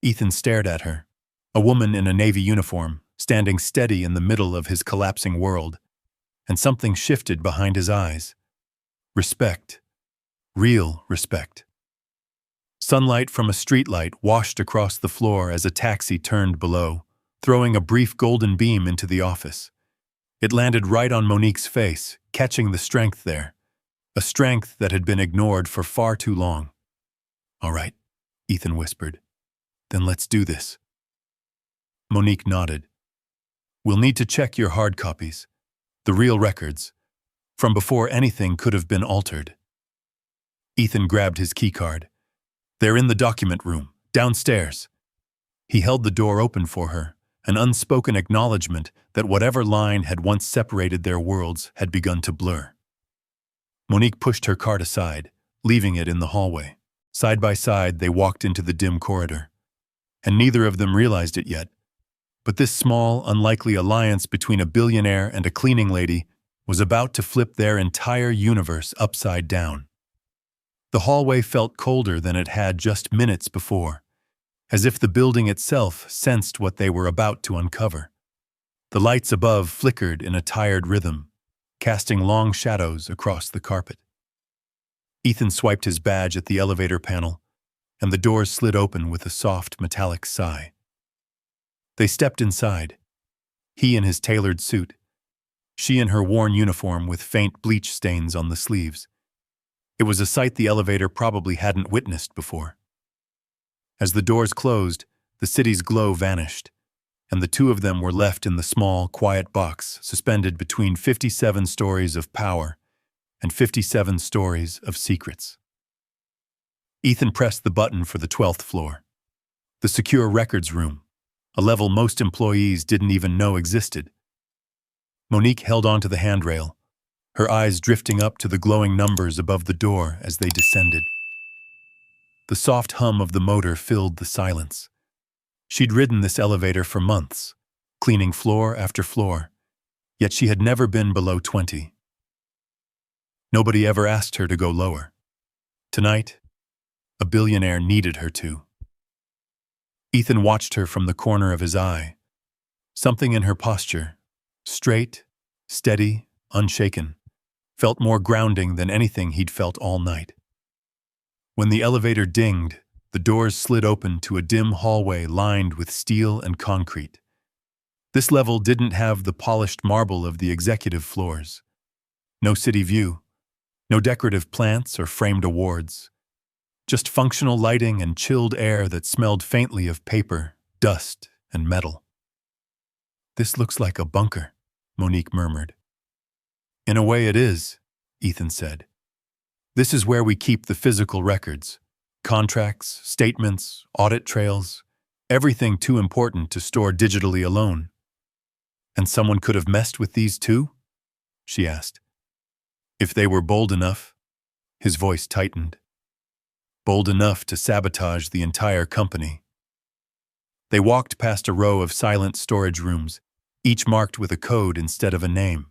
Ethan stared at her, a woman in a Navy uniform, standing steady in the middle of his collapsing world, and something shifted behind his eyes. Respect. Real respect. Sunlight from a streetlight washed across the floor as a taxi turned below, throwing a brief golden beam into the office. It landed right on Monique's face, catching the strength there, a strength that had been ignored for far too long. "All right," Ethan whispered. "Then let's do this." Monique nodded. "We'll need to check your hard copies, the real records, from before anything could have been altered." Ethan grabbed his keycard. "They're in the document room, downstairs." He held the door open for her, an unspoken acknowledgement that whatever line had once separated their worlds had begun to blur. Monique pushed her cart aside, leaving it in the hallway. Side by side, they walked into the dim corridor. And neither of them realized it yet, but this small, unlikely alliance between a billionaire and a cleaning lady was about to flip their entire universe upside down. The hallway felt colder than it had just minutes before, as if the building itself sensed what they were about to uncover. The lights above flickered in a tired rhythm, casting long shadows across the carpet. Ethan swiped his badge at the elevator panel, and the doors slid open with a soft, metallic sigh. They stepped inside, he in his tailored suit, she in her worn uniform with faint bleach stains on the sleeves. It was a sight the elevator probably hadn't witnessed before. As the doors closed, the city's glow vanished, and the two of them were left in the small, quiet box suspended between 57 stories of power and 57 stories of secrets. Ethan pressed the button for the 12th floor, the secure records room, a level most employees didn't even know existed. Monique held onto the handrail, her eyes drifting up to the glowing numbers above the door as they descended. The soft hum of the motor filled the silence. She'd ridden this elevator for months, cleaning floor after floor, yet she had never been below 20. Nobody ever asked her to go lower. Tonight, a billionaire needed her to. Ethan watched her from the corner of his eye. Something in her posture, straight, steady, unshaken, felt more grounding than anything he'd felt all night. When the elevator dinged, the doors slid open to a dim hallway lined with steel and concrete. This level didn't have the polished marble of the executive floors. No city view, no decorative plants or framed awards. Just functional lighting and chilled air that smelled faintly of paper, dust, and metal. "This looks like a bunker," Monique murmured. "In a way it is," Ethan said. "This is where we keep the physical records. Contracts, statements, audit trails, everything too important to store digitally alone." "And someone could have messed with these too?" she asked. "If they were bold enough," his voice tightened. "Bold enough to sabotage the entire company." They walked past a row of silent storage rooms, each marked with a code instead of a name.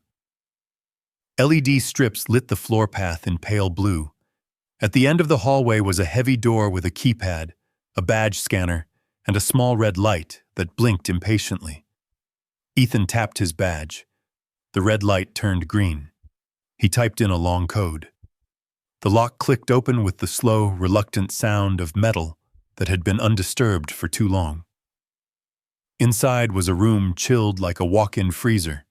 LED strips lit the floor path in pale blue. At the end of the hallway was a heavy door with a keypad, a badge scanner, and a small red light that blinked impatiently. Ethan tapped his badge. The red light turned green. He typed in a long code. The lock clicked open with the slow, reluctant sound of metal that had been undisturbed for too long. Inside was a room chilled like a walk-in freezer,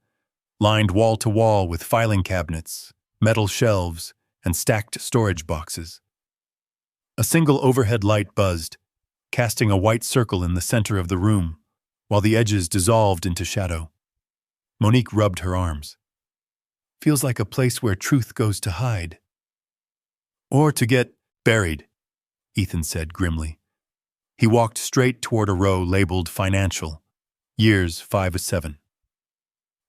lined wall to wall with filing cabinets, metal shelves, and stacked storage boxes. A single overhead light buzzed, casting a white circle in the center of the room, while the edges dissolved into shadow. Monique rubbed her arms. "Feels like a place where truth goes to hide." "Or to get buried," Ethan said grimly. He walked straight toward a row labeled Financial, years 5-7.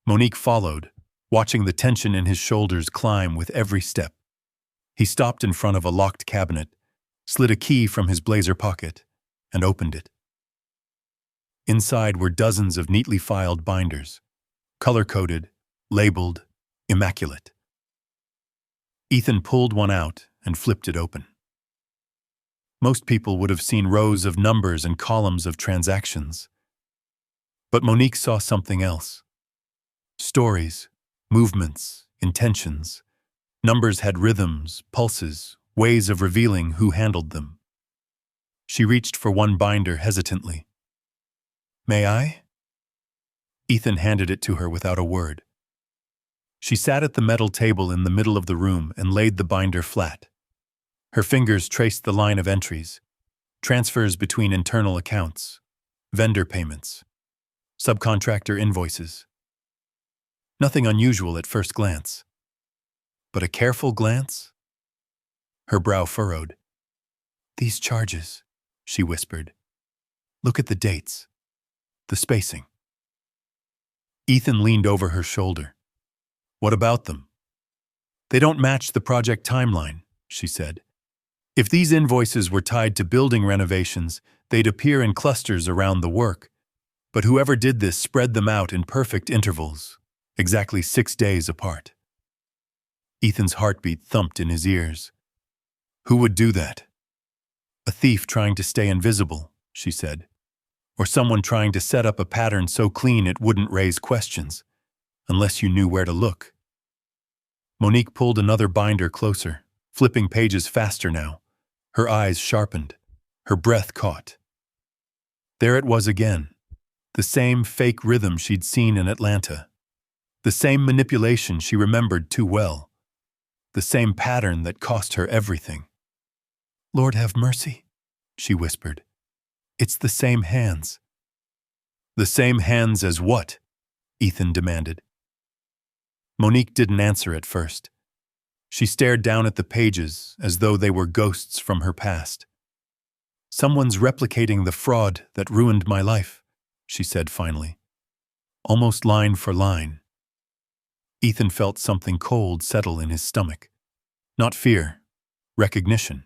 Monique followed, watching the tension in his shoulders climb with every step. He stopped in front of a locked cabinet, slid a key from his blazer pocket, and opened it. Inside were dozens of neatly filed binders, color-coded, labeled, immaculate. Ethan pulled one out and flipped it open. Most people would have seen rows of numbers and columns of transactions. But Monique saw something else. Stories, movements, intentions. Numbers had rhythms, pulses, ways of revealing who handled them. She reached for one binder hesitantly. "May I?" Ethan handed it to her without a word. She sat at the metal table in the middle of the room and laid the binder flat. Her fingers traced the line of entries, transfers between internal accounts, vendor payments, subcontractor invoices. Nothing unusual at first glance. But a careful glance? Her brow furrowed. "These charges," she whispered. "Look at the dates, the spacing." Ethan leaned over her shoulder. "What about them?" "They don't match the project timeline," she said. "If these invoices were tied to building renovations, they'd appear in clusters around the work. But whoever did this spread them out in perfect intervals, exactly 6 days apart." Ethan's heartbeat thumped in his ears. "Who would do that?" "A thief trying to stay invisible," she said. "Or someone trying to set up a pattern so clean it wouldn't raise questions, unless you knew where to look." Monique pulled another binder closer, flipping pages faster now. Her eyes sharpened, her breath caught. There it was again, the same fake rhythm she'd seen in Atlanta, the same manipulation she remembered too well, the same pattern that cost her everything. "Lord have mercy," she whispered. "It's the same hands." "The same hands as what?" Ethan demanded. Monique didn't answer at first. She stared down at the pages as though they were ghosts from her past. "Someone's replicating the fraud that ruined my life," she said finally, almost line for line. Ethan felt something cold settle in his stomach. Not fear, recognition.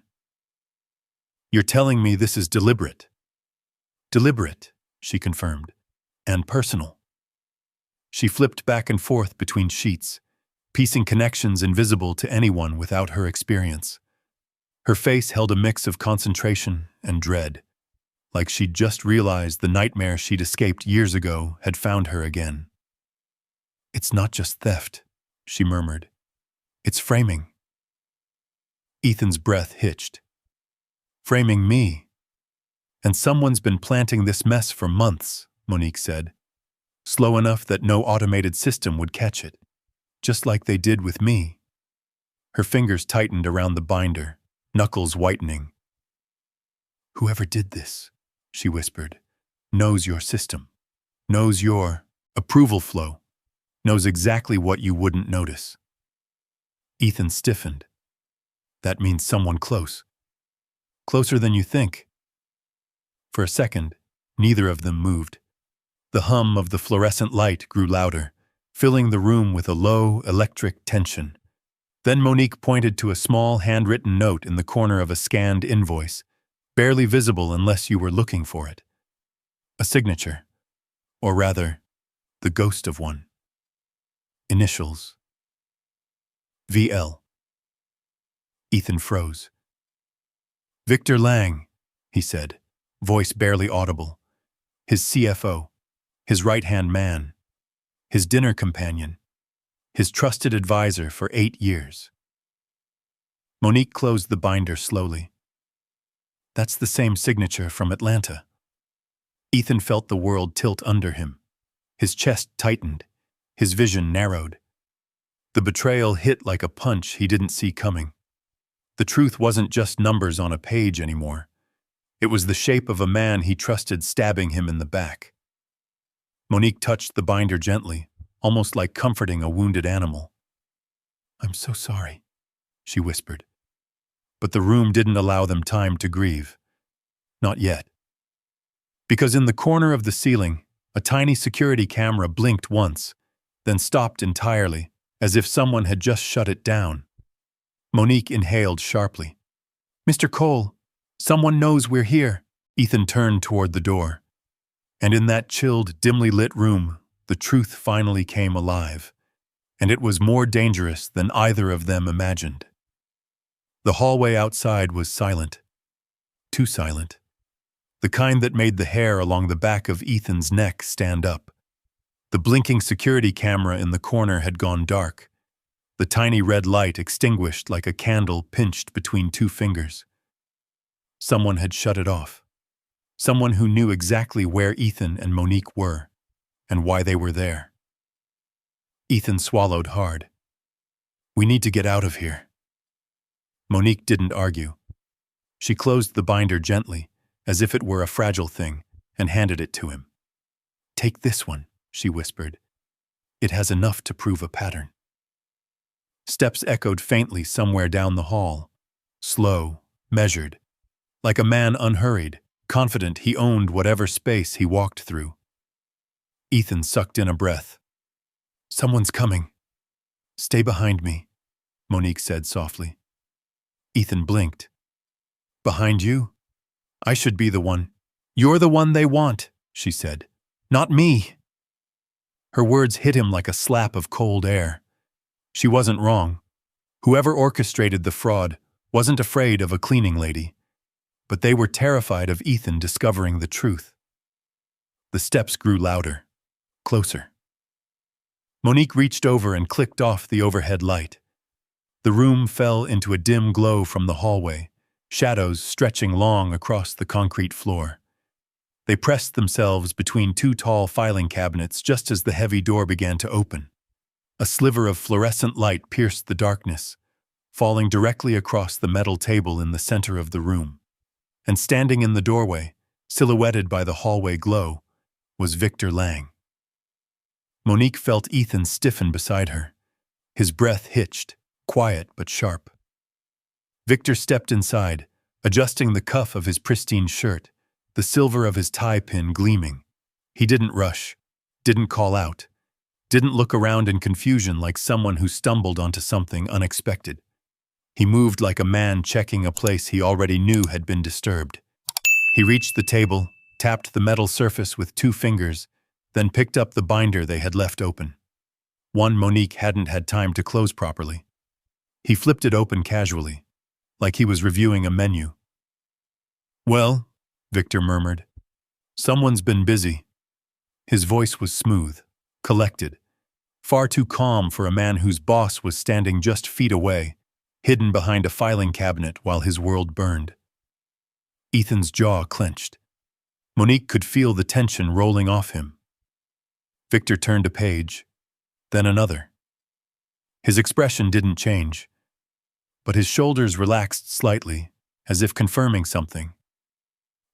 You're telling me this is deliberate. Deliberate, she confirmed, and personal. She flipped back and forth between sheets, piecing connections invisible to anyone without her experience. Her face held a mix of concentration and dread, like she'd just realized the nightmare she'd escaped years ago had found her again. It's not just theft, she murmured. It's framing. Ethan's breath hitched. Framing me. And someone's been planting this mess for months, Monique said. Slow enough that no automated system would catch it, just like they did with me. Her fingers tightened around the binder, knuckles whitening. Whoever did this, she whispered, knows your system, knows your approval flow, knows exactly what you wouldn't notice. Ethan stiffened. That means someone close. Closer than you think. For a second, neither of them moved. The hum of the fluorescent light grew louder, filling the room with a low, electric tension. Then Monique pointed to a small, handwritten note in the corner of a scanned invoice, barely visible unless you were looking for it. A signature. Or rather, the ghost of one. Initials. VL. Ethan froze. Victor Lang, he said, voice barely audible. His CFO. His right-hand man. His dinner companion. His trusted advisor for 8 years. Monique closed the binder slowly. That's the same signature from Atlanta. Ethan felt the world tilt under him. His chest tightened. His vision narrowed. The betrayal hit like a punch he didn't see coming. The truth wasn't just numbers on a page anymore. It was the shape of a man he trusted stabbing him in the back. Monique touched the binder gently, almost like comforting a wounded animal. I'm so sorry, she whispered. But the room didn't allow them time to grieve. Not yet. Because in the corner of the ceiling, a tiny security camera blinked once, then stopped entirely, as if someone had just shut it down. Monique inhaled sharply. Mr. Cole, someone knows we're here. Ethan turned toward the door. And in that chilled, dimly lit room, the truth finally came alive. And it was more dangerous than either of them imagined. The hallway outside was silent. Too silent. The kind that made the hair along the back of Ethan's neck stand up. The blinking security camera in the corner had gone dark. The tiny red light extinguished like a candle pinched between 2 fingers. Someone had shut it off. Someone who knew exactly where Ethan and Monique were, and why they were there. Ethan swallowed hard. We need to get out of here. Monique didn't argue. She closed the binder gently, as if it were a fragile thing, and handed it to him. Take this one, she whispered. It has enough to prove a pattern. Steps echoed faintly somewhere down the hall. Slow, measured, like a man unhurried, confident he owned whatever space he walked through. Ethan sucked in a breath. Someone's coming. Stay behind me, Monique said softly. Ethan blinked. Behind you? I should be the one. You're the one they want, she said. Not me. Her words hit him like a slap of cold air. She wasn't wrong. Whoever orchestrated the fraud wasn't afraid of a cleaning lady. But they were terrified of Ethan discovering the truth. The steps grew louder, closer. Monique reached over and clicked off the overhead light. The room fell into a dim glow from the hallway, shadows stretching long across the concrete floor. They pressed themselves between 2 tall filing cabinets just as the heavy door began to open. A sliver of fluorescent light pierced the darkness, falling directly across the metal table in the center of the room. And standing in the doorway, silhouetted by the hallway glow, was Victor Lang. Monique felt Ethan stiffen beside her. His breath hitched, quiet but sharp. Victor stepped inside, adjusting the cuff of his pristine shirt, the silver of his tie pin gleaming. He didn't rush, didn't call out, didn't look around in confusion like someone who stumbled onto something unexpected. He moved like a man checking a place he already knew had been disturbed. He reached the table, tapped the metal surface with 2 fingers, then picked up the binder they had left open. One Monique hadn't had time to close properly. He flipped it open casually, like he was reviewing a menu. "Well," Victor murmured, "someone's been busy." His voice was smooth, collected, far too calm for a man whose boss was standing just feet away, hidden behind a filing cabinet while his world burned. Ethan's jaw clenched. Monique could feel the tension rolling off him. Victor turned a page, then another. His expression didn't change, but his shoulders relaxed slightly, as if confirming something.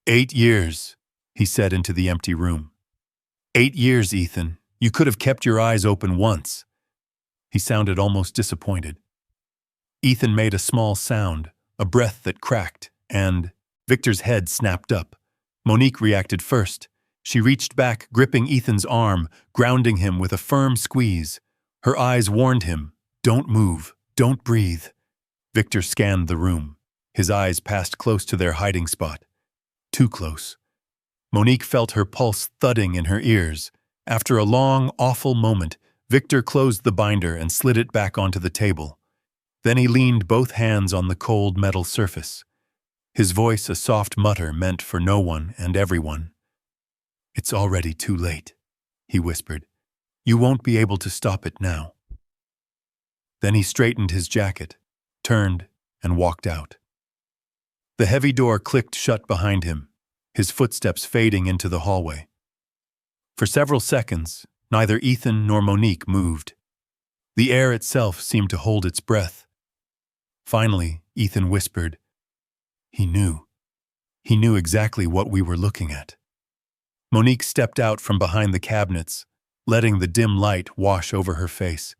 8 years, he said into the empty room. 8 years, Ethan. You could have kept your eyes open once. He sounded almost disappointed. Ethan made a small sound, a breath that cracked, and Victor's head snapped up. Monique reacted first. She reached back, gripping Ethan's arm, grounding him with a firm squeeze. Her eyes warned him, "Don't move, don't breathe." Victor scanned the room. His eyes passed close to their hiding spot. Too close. Monique felt her pulse thudding in her ears. After a long, awful moment, Victor closed the binder and slid it back onto the table. Then he leaned both hands on the cold metal surface. His voice a soft mutter meant for no one and everyone. "It's already too late," he whispered. "You won't be able to stop it now." Then he straightened his jacket, turned, and walked out. The heavy door clicked shut behind him, his footsteps fading into the hallway. For several seconds, neither Ethan nor Monique moved. The air itself seemed to hold its breath. Finally, Ethan whispered, "He knew. He knew exactly what we were looking at." Monique stepped out from behind the cabinets, letting the dim light wash over her face.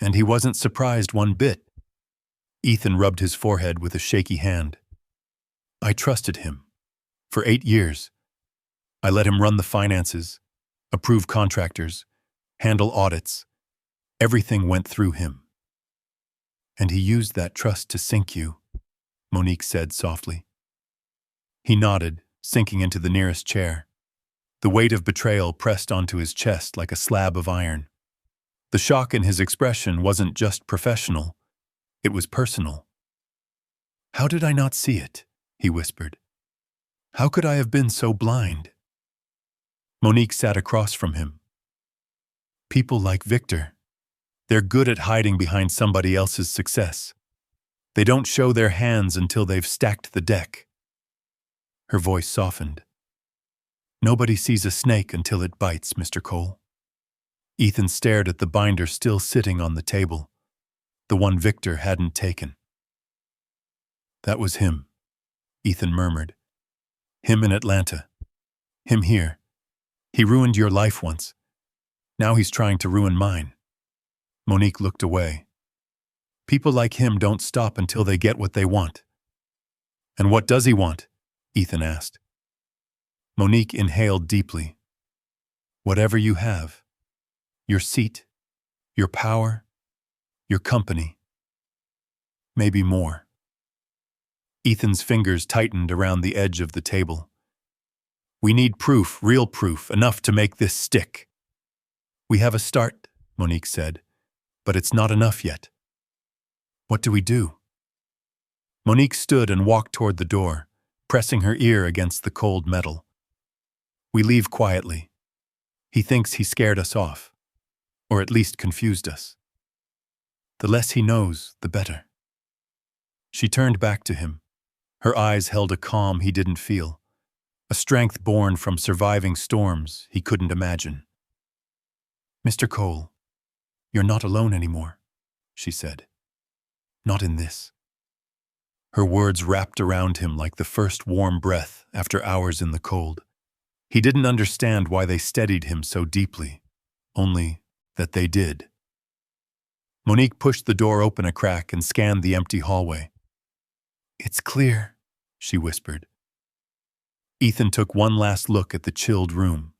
And he wasn't surprised one bit. Ethan rubbed his forehead with a shaky hand. "I trusted him. For 8 years. I let him run the finances, approve contractors, handle audits. Everything went through him. And he used that trust to sink you," Monique said softly. He nodded, sinking into the nearest chair. The weight of betrayal pressed onto his chest like a slab of iron. The shock in his expression wasn't just professional, it was personal. "How did I not see it?" he whispered. "How could I have been so blind?" Monique sat across from him. "People like Victor, they're good at hiding behind somebody else's success. They don't show their hands until they've stacked the deck." Her voice softened. "Nobody sees a snake until it bites, Mr. Cole." Ethan stared at the binder still sitting on the table, the one Victor hadn't taken. "That was him," Ethan murmured. "Him in Atlanta. Him here. He ruined your life once. Now he's trying to ruin mine." Monique looked away. "People like him don't stop until they get what they want." "And what does he want?" Ethan asked. Monique inhaled deeply. "Whatever you have. Your seat, your power, your company. Maybe more." Ethan's fingers tightened around the edge of the table. "We need proof, real proof, enough to make this stick." "We have a start," Monique said, "but it's not enough yet." "What do we do?" Monique stood and walked toward the door, pressing her ear against the cold metal. "We leave quietly. He thinks he scared us off, or at least confused us. The less he knows, the better." She turned back to him. Her eyes held a calm he didn't feel, a strength born from surviving storms he couldn't imagine. "Mr. Cole, you're not alone anymore," she said. "Not in this." Her words wrapped around him like the first warm breath after hours in the cold. He didn't understand why they steadied him so deeply, only that they did. Monique pushed the door open a crack and scanned the empty hallway. "It's clear," she whispered. Ethan took one last look at the chilled room,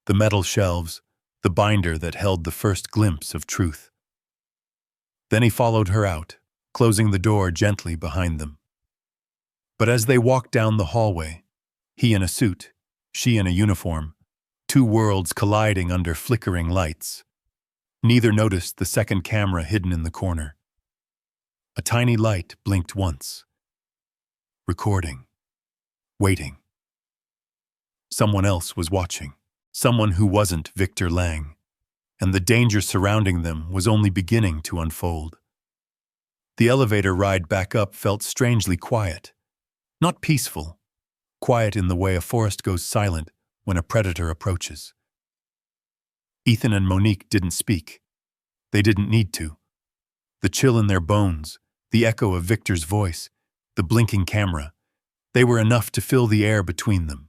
the metal shelves, the binder that held the first glimpse of truth. Then he followed her out, closing the door gently behind them. But as they walked down the hallway, he in a suit, she in a uniform, two worlds colliding under flickering lights, neither noticed the second camera hidden in the corner. A tiny light blinked once. Recording. Waiting. Someone else was watching. Someone who wasn't Victor Lang. And the danger surrounding them was only beginning to unfold. The elevator ride back up felt strangely quiet. Not peaceful. Quiet in the way a forest goes silent when a predator approaches. Ethan and Monique didn't speak. They didn't need to. The chill in their bones, the echo of Victor's voice, the blinking camera, they were enough to fill the air between them.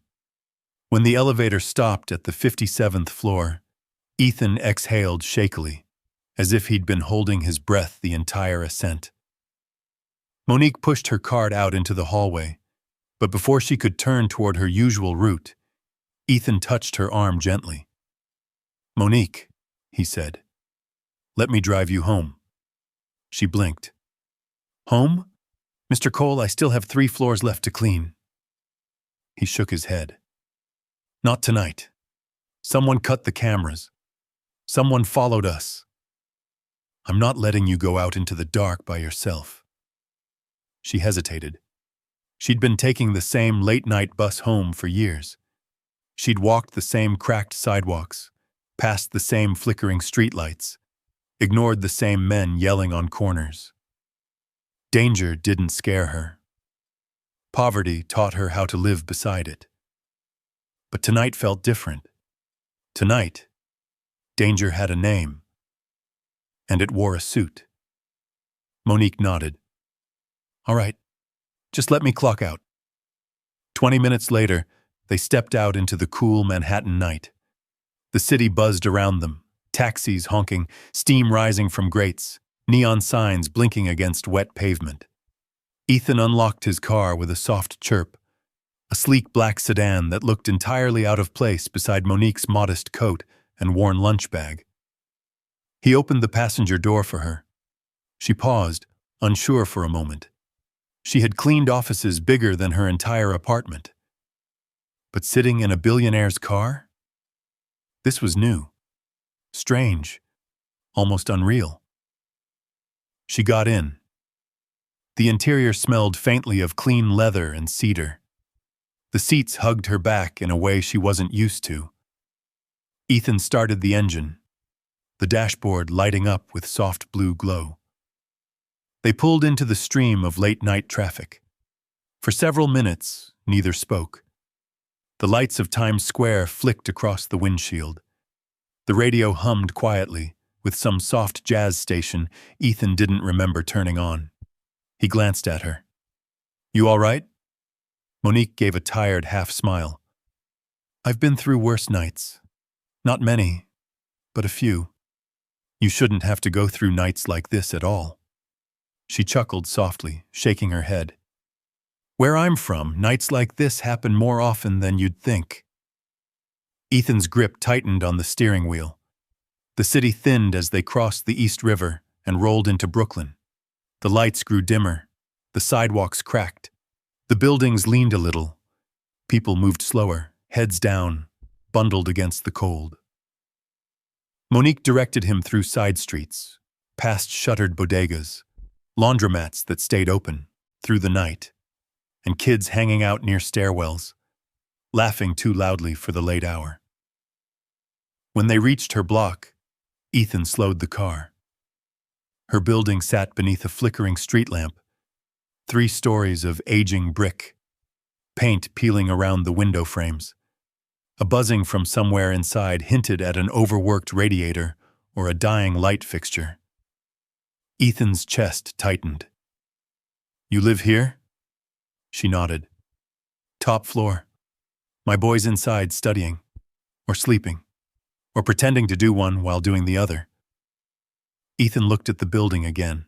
When the elevator stopped at the 57th floor, Ethan exhaled shakily, as if he'd been holding his breath the entire ascent. Monique pushed her cart out into the hallway, but before she could turn toward her usual route, Ethan touched her arm gently. "Monique," he said, "let me drive you home." She blinked. "Home? Mr. Cole, I still have 3 floors left to clean." He shook his head. "Not tonight. Someone cut the cameras. Someone followed us. I'm not letting you go out into the dark by yourself." She hesitated. She'd been taking the same late-night bus home for years. She'd walked the same cracked sidewalks, passed the same flickering streetlights, ignored the same men yelling on corners. Danger didn't scare her. Poverty taught her how to live beside it. But tonight felt different. Tonight, danger had a name, and it wore a suit. Monique nodded. "All right, just let me clock out." 20 minutes later, they stepped out into the cool Manhattan night. The city buzzed around them, taxis honking, steam rising from grates, neon signs blinking against wet pavement. Ethan unlocked his car with a soft chirp, a sleek black sedan that looked entirely out of place beside Monique's modest coat and worn lunch bag. He opened the passenger door for her. She paused, unsure for a moment. She had cleaned offices bigger than her entire apartment. But sitting in a billionaire's car? This was new, strange, almost unreal. She got in. The interior smelled faintly of clean leather and cedar. The seats hugged her back in a way she wasn't used to. Ethan started the engine, the dashboard lighting up with soft blue glow. They pulled into the stream of late-night traffic. For several minutes, neither spoke. The lights of Times Square flicked across the windshield. The radio hummed quietly, with some soft jazz station Ethan didn't remember turning on. He glanced at her. "You all right?" Monique gave a tired half-smile. "I've been through worse nights. Not many, but a few. You shouldn't have to go through nights like this at all." She chuckled softly, shaking her head. "Where I'm from, nights like this happen more often than you'd think." Ethan's grip tightened on the steering wheel. The city thinned as they crossed the East River and rolled into Brooklyn. The lights grew dimmer. The sidewalks cracked. The buildings leaned a little. People moved slower, heads down, bundled against the cold. Monique directed him through side streets, past shuttered bodegas, laundromats that stayed open through the night, and kids hanging out near stairwells, laughing too loudly for the late hour. When they reached her block, Ethan slowed the car. Her building sat beneath a flickering street lamp, 3 stories of aging brick, paint peeling around the window frames. A buzzing from somewhere inside hinted at an overworked radiator or a dying light fixture. Ethan's chest tightened. "You live here?" She nodded. "Top floor. My boy's inside studying, or sleeping, or pretending to do one while doing the other." Ethan looked at the building again,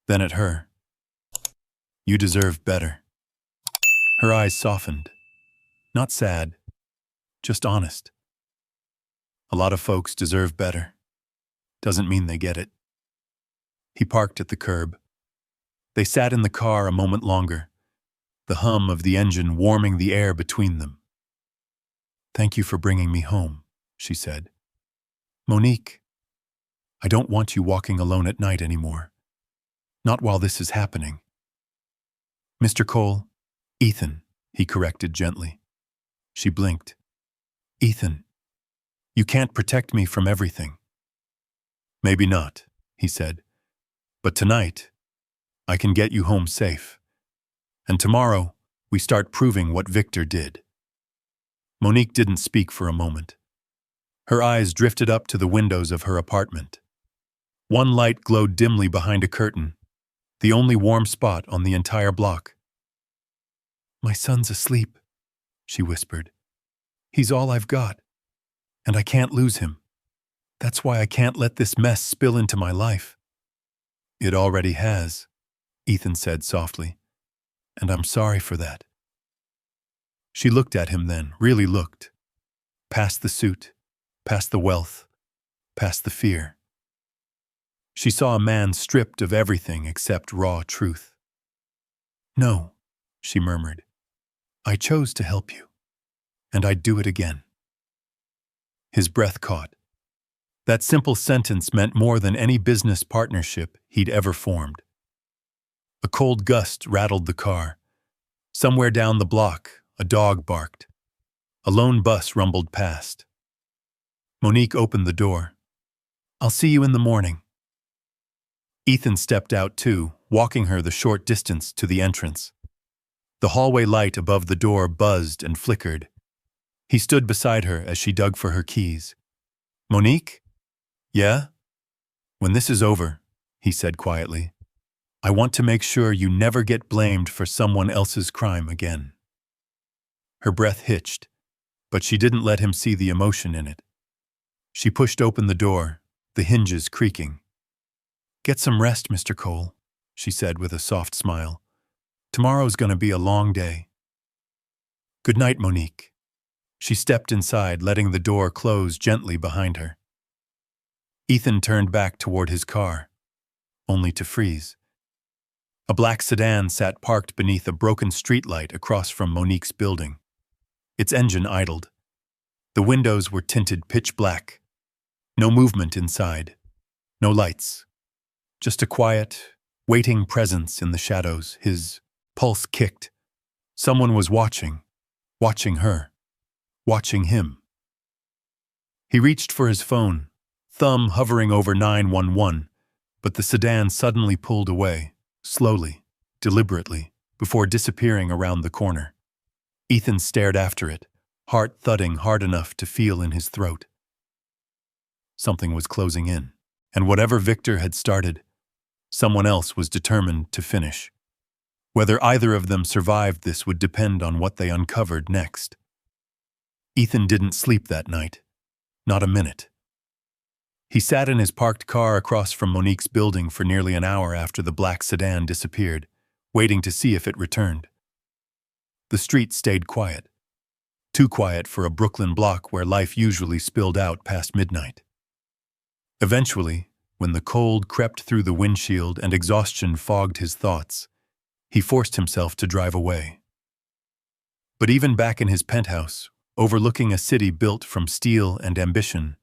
then at her. "You deserve better." Her eyes softened. Not sad, just honest. A lot of folks deserve better. Doesn't mean they get it. He parked at the curb. They sat in the car a moment longer, the hum of the engine warming the air between them. "Thank you for bringing me home," she said. "Monique, I don't want you walking alone at night anymore. Not while this is happening." "Mr. Cole." "Ethan," he corrected gently. She blinked. "Ethan, you can't protect me from everything." "Maybe not," he said. "But tonight, I can get you home safe. And tomorrow, we start proving what Victor did." Monique didn't speak for a moment. Her eyes drifted up to the windows of her apartment. One light glowed dimly behind a curtain, the only warm spot on the entire block. "My son's asleep," she whispered. "He's all I've got, and I can't lose him. That's why I can't let this mess spill into my life." "It already has," Ethan said softly, "and I'm sorry for that." She looked at him then, really looked. Past the suit, past the wealth, past the fear. She saw a man stripped of everything except raw truth. "No," she murmured. "I chose to help you, and I'd do it again." His breath caught. That simple sentence meant more than any business partnership he'd ever formed. A cold gust rattled the car. Somewhere down the block, a dog barked. A lone bus rumbled past. Monique opened the door. "I'll see you in the morning." Ethan stepped out too, walking her the short distance to the entrance. The hallway light above the door buzzed and flickered. He stood beside her as she dug for her keys. "Monique?" "Yeah?" "When this is over," he said quietly, "I want to make sure you never get blamed for someone else's crime again." Her breath hitched, but she didn't let him see the emotion in it. She pushed open the door, the hinges creaking. "Get some rest, Mr. Cole," she said with a soft smile. "Tomorrow's going to be a long day." "Good night, Monique." She stepped inside, letting the door close gently behind her. Ethan turned back toward his car, only to freeze. A black sedan sat parked beneath a broken streetlight across from Monique's building. Its engine idled. The windows were tinted pitch black. No movement inside. No lights. Just a quiet, waiting presence in the shadows. His pulse kicked. Someone was watching her, watching him. He reached for his phone, thumb hovering over 911, but the sedan suddenly pulled away, slowly, deliberately, before disappearing around the corner. Ethan stared after it, heart thudding hard enough to feel in his throat. Something was closing in, and whatever Victor had started, someone else was determined to finish. Whether either of them survived this would depend on what they uncovered next. Ethan didn't sleep that night. Not a minute. He sat in his parked car across from Monique's building for nearly an hour after the black sedan disappeared, waiting to see if it returned. The street stayed quiet. Too quiet for a Brooklyn block where life usually spilled out past midnight. Eventually, when the cold crept through the windshield and exhaustion fogged his thoughts, he forced himself to drive away. But even back in his penthouse, overlooking a city built from steel and ambition,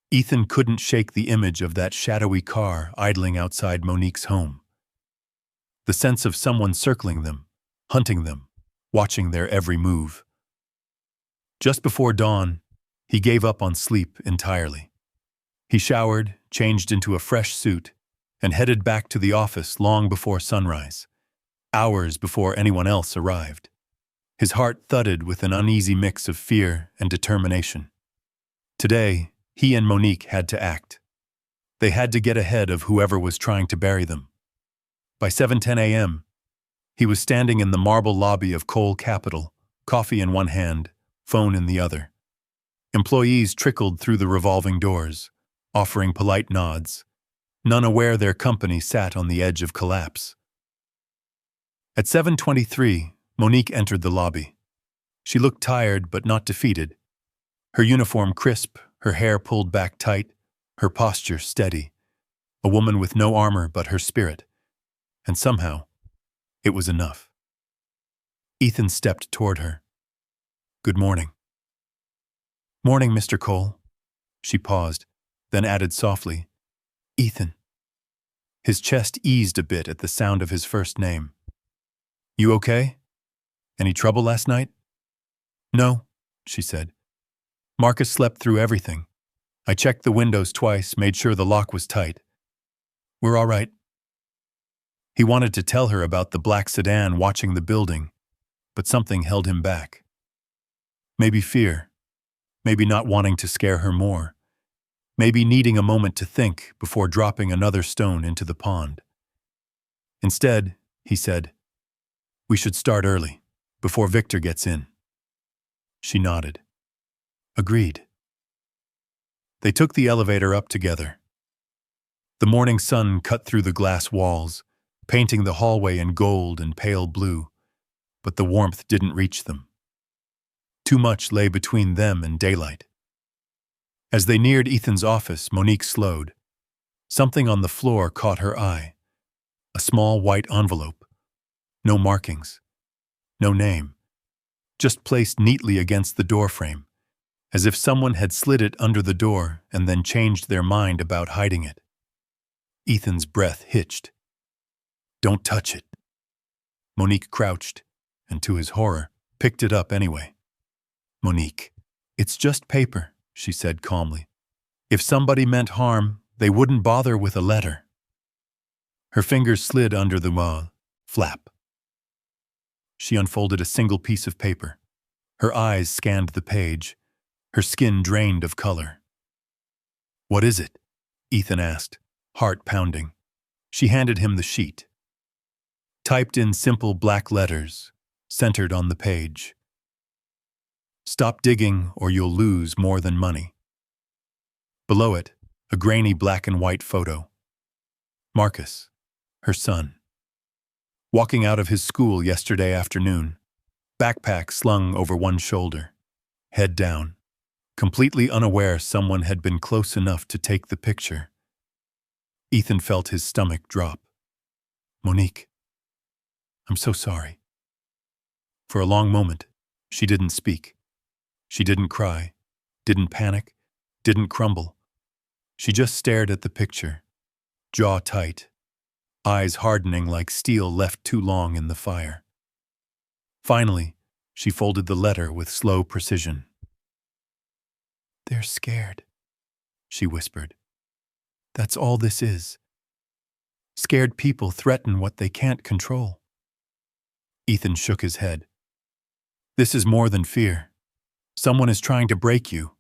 Ethan couldn't shake the image of that shadowy car idling outside Monique's home. The sense of someone circling them, hunting them, watching their every move. Just before dawn, he gave up on sleep entirely. He showered, changed into a fresh suit, and headed back to the office long before sunrise, hours before anyone else arrived. His heart thudded with an uneasy mix of fear and determination. Today, he and Monique had to act. They had to get ahead of whoever was trying to bury them. By 7:10 a.m., he was standing in the marble lobby of Cole Capital, coffee in one hand, phone in the other. Employees trickled through the revolving doors, offering polite nods, none aware their company sat on the edge of collapse. At 7:23, Monique entered the lobby. She looked tired but not defeated. Her uniform crisp, her hair pulled back tight, her posture steady. A woman with no armor but her spirit. And somehow, it was enough. Ethan stepped toward her. "Good morning." "Morning, Mr. Cole." She paused, then added softly, "Ethan." His chest eased a bit at the sound of his first name. "You okay? Any trouble last night?" "No," she said. "Marcus slept through everything. I checked the windows twice, made sure the lock was tight. We're all right." He wanted to tell her about the black sedan watching the building, but something held him back. Maybe fear. Maybe not wanting to scare her more. Maybe needing a moment to think before dropping another stone into the pond. Instead, he said, "We should start early, before Victor gets in." She nodded. Agreed. They took the elevator up together. The morning sun cut through the glass walls, painting the hallway in gold and pale blue, but the warmth didn't reach them. Too much lay between them and daylight. As they neared Ethan's office, Monique slowed. Something on the floor caught her eye. A small white envelope. No markings. No name. Just placed neatly against the doorframe, as if someone had slid it under the door and then changed their mind about hiding it. Ethan's breath hitched. "Don't touch it." Monique crouched, and to his horror, picked it up anyway. "Monique, it's just paper," she said calmly. "If somebody meant harm, they wouldn't bother with a letter." Her fingers slid under the flap. She unfolded a single piece of paper. Her eyes scanned the page. Her skin drained of color. "What is it?" Ethan asked, heart pounding. She handed him the sheet. Typed in simple black letters, centered on the page. "Stop digging or you'll lose more than money." Below it, a grainy black and white photo. Marcus, her son. Walking out of his school yesterday afternoon, backpack slung over one shoulder, head down, completely unaware someone had been close enough to take the picture. Ethan felt his stomach drop. "Monique, I'm so sorry." For a long moment, she didn't speak. She didn't cry, didn't panic, didn't crumble. She just stared at the picture, jaw tight, eyes hardening like steel left too long in the fire. Finally, she folded the letter with slow precision. "They're scared," she whispered. "That's all this is. Scared people threaten what they can't control." Ethan shook his head. "This is more than fear. Someone is trying to break you,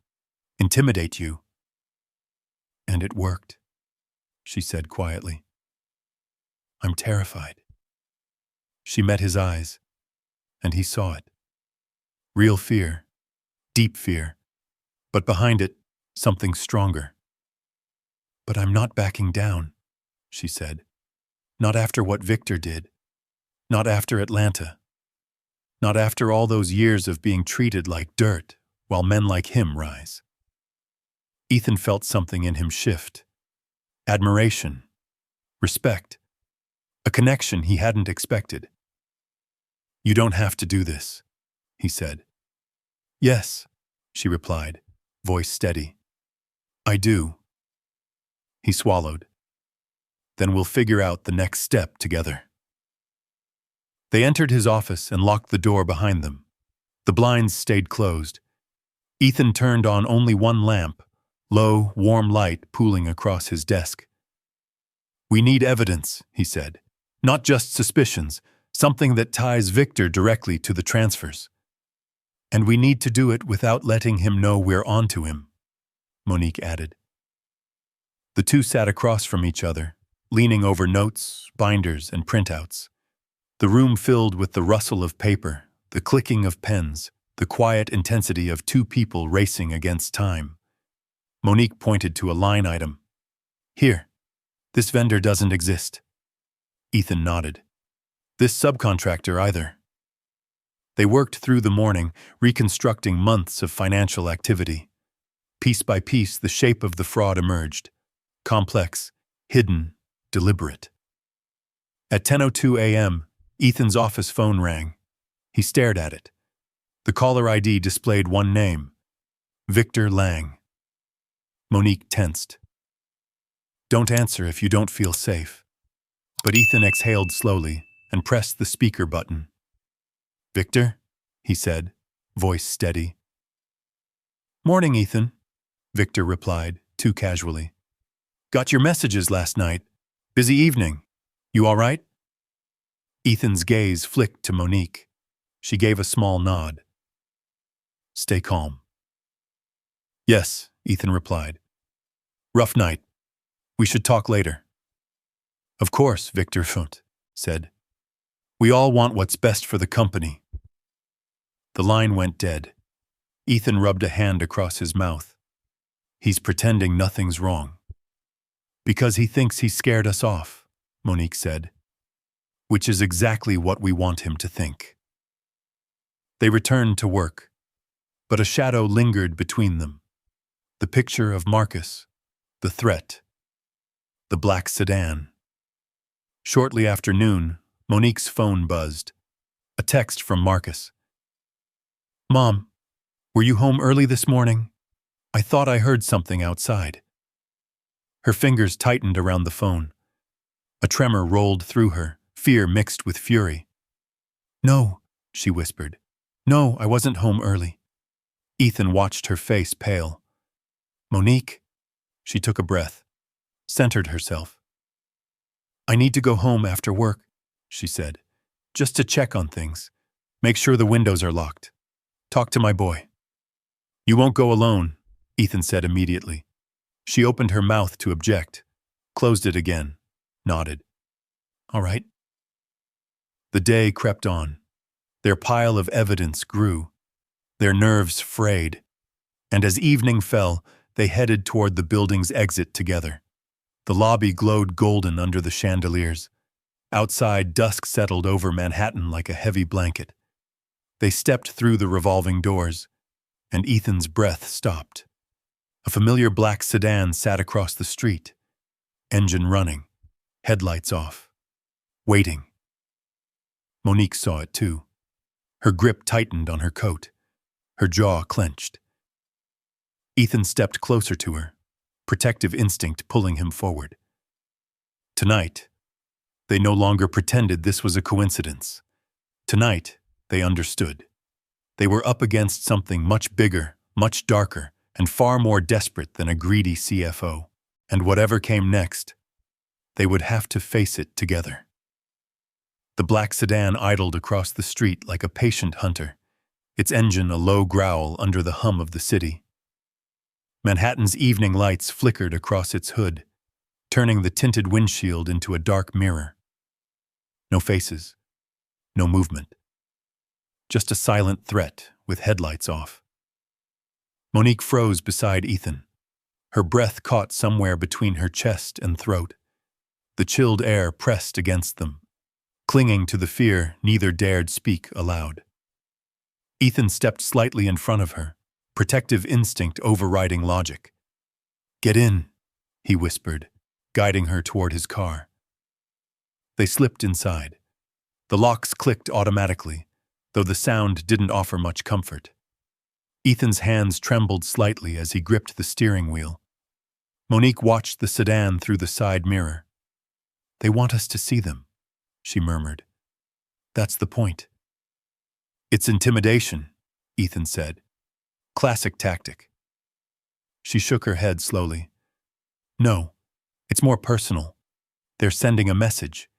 intimidate you." "And it worked," she said quietly. "I'm terrified." She met his eyes, and he saw it. Real fear, deep fear, but behind it, something stronger. "But I'm not backing down," she said. "Not after what Victor did. Not after Atlanta. Not after all those years of being treated like dirt while men like him rise." Ethan felt something in him shift. Admiration. Respect. A connection he hadn't expected. "You don't have to do this," he said. "Yes," she replied, voice steady. "I do." He swallowed. "Then we'll figure out the next step together." They entered his office and locked the door behind them. The blinds stayed closed. Ethan turned on only one lamp, low, warm light pooling across his desk. "We need evidence," he said. "Not just suspicions, something that ties Victor directly to the transfers. And we need to do it without letting him know we're onto him," Monique added. The two sat across from each other, leaning over notes, binders, and printouts. The room filled with the rustle of paper, the clicking of pens, the quiet intensity of two people racing against time. Monique pointed to a line item. "Here, this vendor doesn't exist." Ethan nodded. "This subcontractor either." They worked through the morning, reconstructing months of financial activity. Piece by piece, the shape of the fraud emerged. Complex, hidden, deliberate. At 10:02 a.m., Ethan's office phone rang. He stared at it. The caller ID displayed one name: Victor Lang. Monique tensed. "Don't answer if you don't feel safe." But Ethan exhaled slowly and pressed the speaker button. "Victor?" he said, voice steady. "Morning, Ethan," Victor replied, too casually. "Got your messages last night. Busy evening. You all right?" Ethan's gaze flicked to Monique. She gave a small nod. "Stay calm." "Yes," Ethan replied. "Rough night. We should talk later." "Of course," Victor said. "We all want what's best for the company." The line went dead. Ethan rubbed a hand across his mouth. "He's pretending nothing's wrong." "Because he thinks he scared us off," Monique said. "Which is exactly what we want him to think." They returned to work, but a shadow lingered between them. The picture of Marcus, the threat, the black sedan. Shortly after noon, Monique's phone buzzed. A text from Marcus. "Mom, were you home early this morning? I thought I heard something outside." Her fingers tightened around the phone. A tremor rolled through her, fear mixed with fury. "No," she whispered. "No, I wasn't home early." Ethan watched her face pale. "Monique?" She took a breath, centered herself. "I need to go home after work," she said, "just to check on things. Make sure the windows are locked. Talk to my boy." "You won't go alone," Ethan said immediately. She opened her mouth to object, closed it again, nodded. "All right." The day crept on. Their pile of evidence grew. Their nerves frayed. And as evening fell, they headed toward the building's exit together. The lobby glowed golden under the chandeliers. Outside, dusk settled over Manhattan like a heavy blanket. They stepped through the revolving doors, and Ethan's breath stopped. A familiar black sedan sat across the street, engine running, headlights off, waiting. Monique saw it too. Her grip tightened on her coat. Her jaw clenched. Ethan stepped closer to her, protective instinct pulling him forward. Tonight, they no longer pretended this was a coincidence. Tonight, they understood. They were up against something much bigger, much darker, and far more desperate than a greedy CFO. And whatever came next, they would have to face it together. The black sedan idled across the street like a patient hunter, its engine a low growl under the hum of the city. Manhattan's evening lights flickered across its hood, turning the tinted windshield into a dark mirror. No faces, no movement. Just a silent threat with headlights off. Monique froze beside Ethan. Her breath caught somewhere between her chest and throat. The chilled air pressed against them. Clinging to the fear, neither dared speak aloud. Ethan stepped slightly in front of her, protective instinct overriding logic. "Get in," he whispered, guiding her toward his car. They slipped inside. The locks clicked automatically, though the sound didn't offer much comfort. Ethan's hands trembled slightly as he gripped the steering wheel. Monique watched the sedan through the side mirror. "They want us to see them," she murmured. "That's the point." "It's intimidation," Ethan said. "Classic tactic." She shook her head slowly. "No, it's more personal. They're sending a message."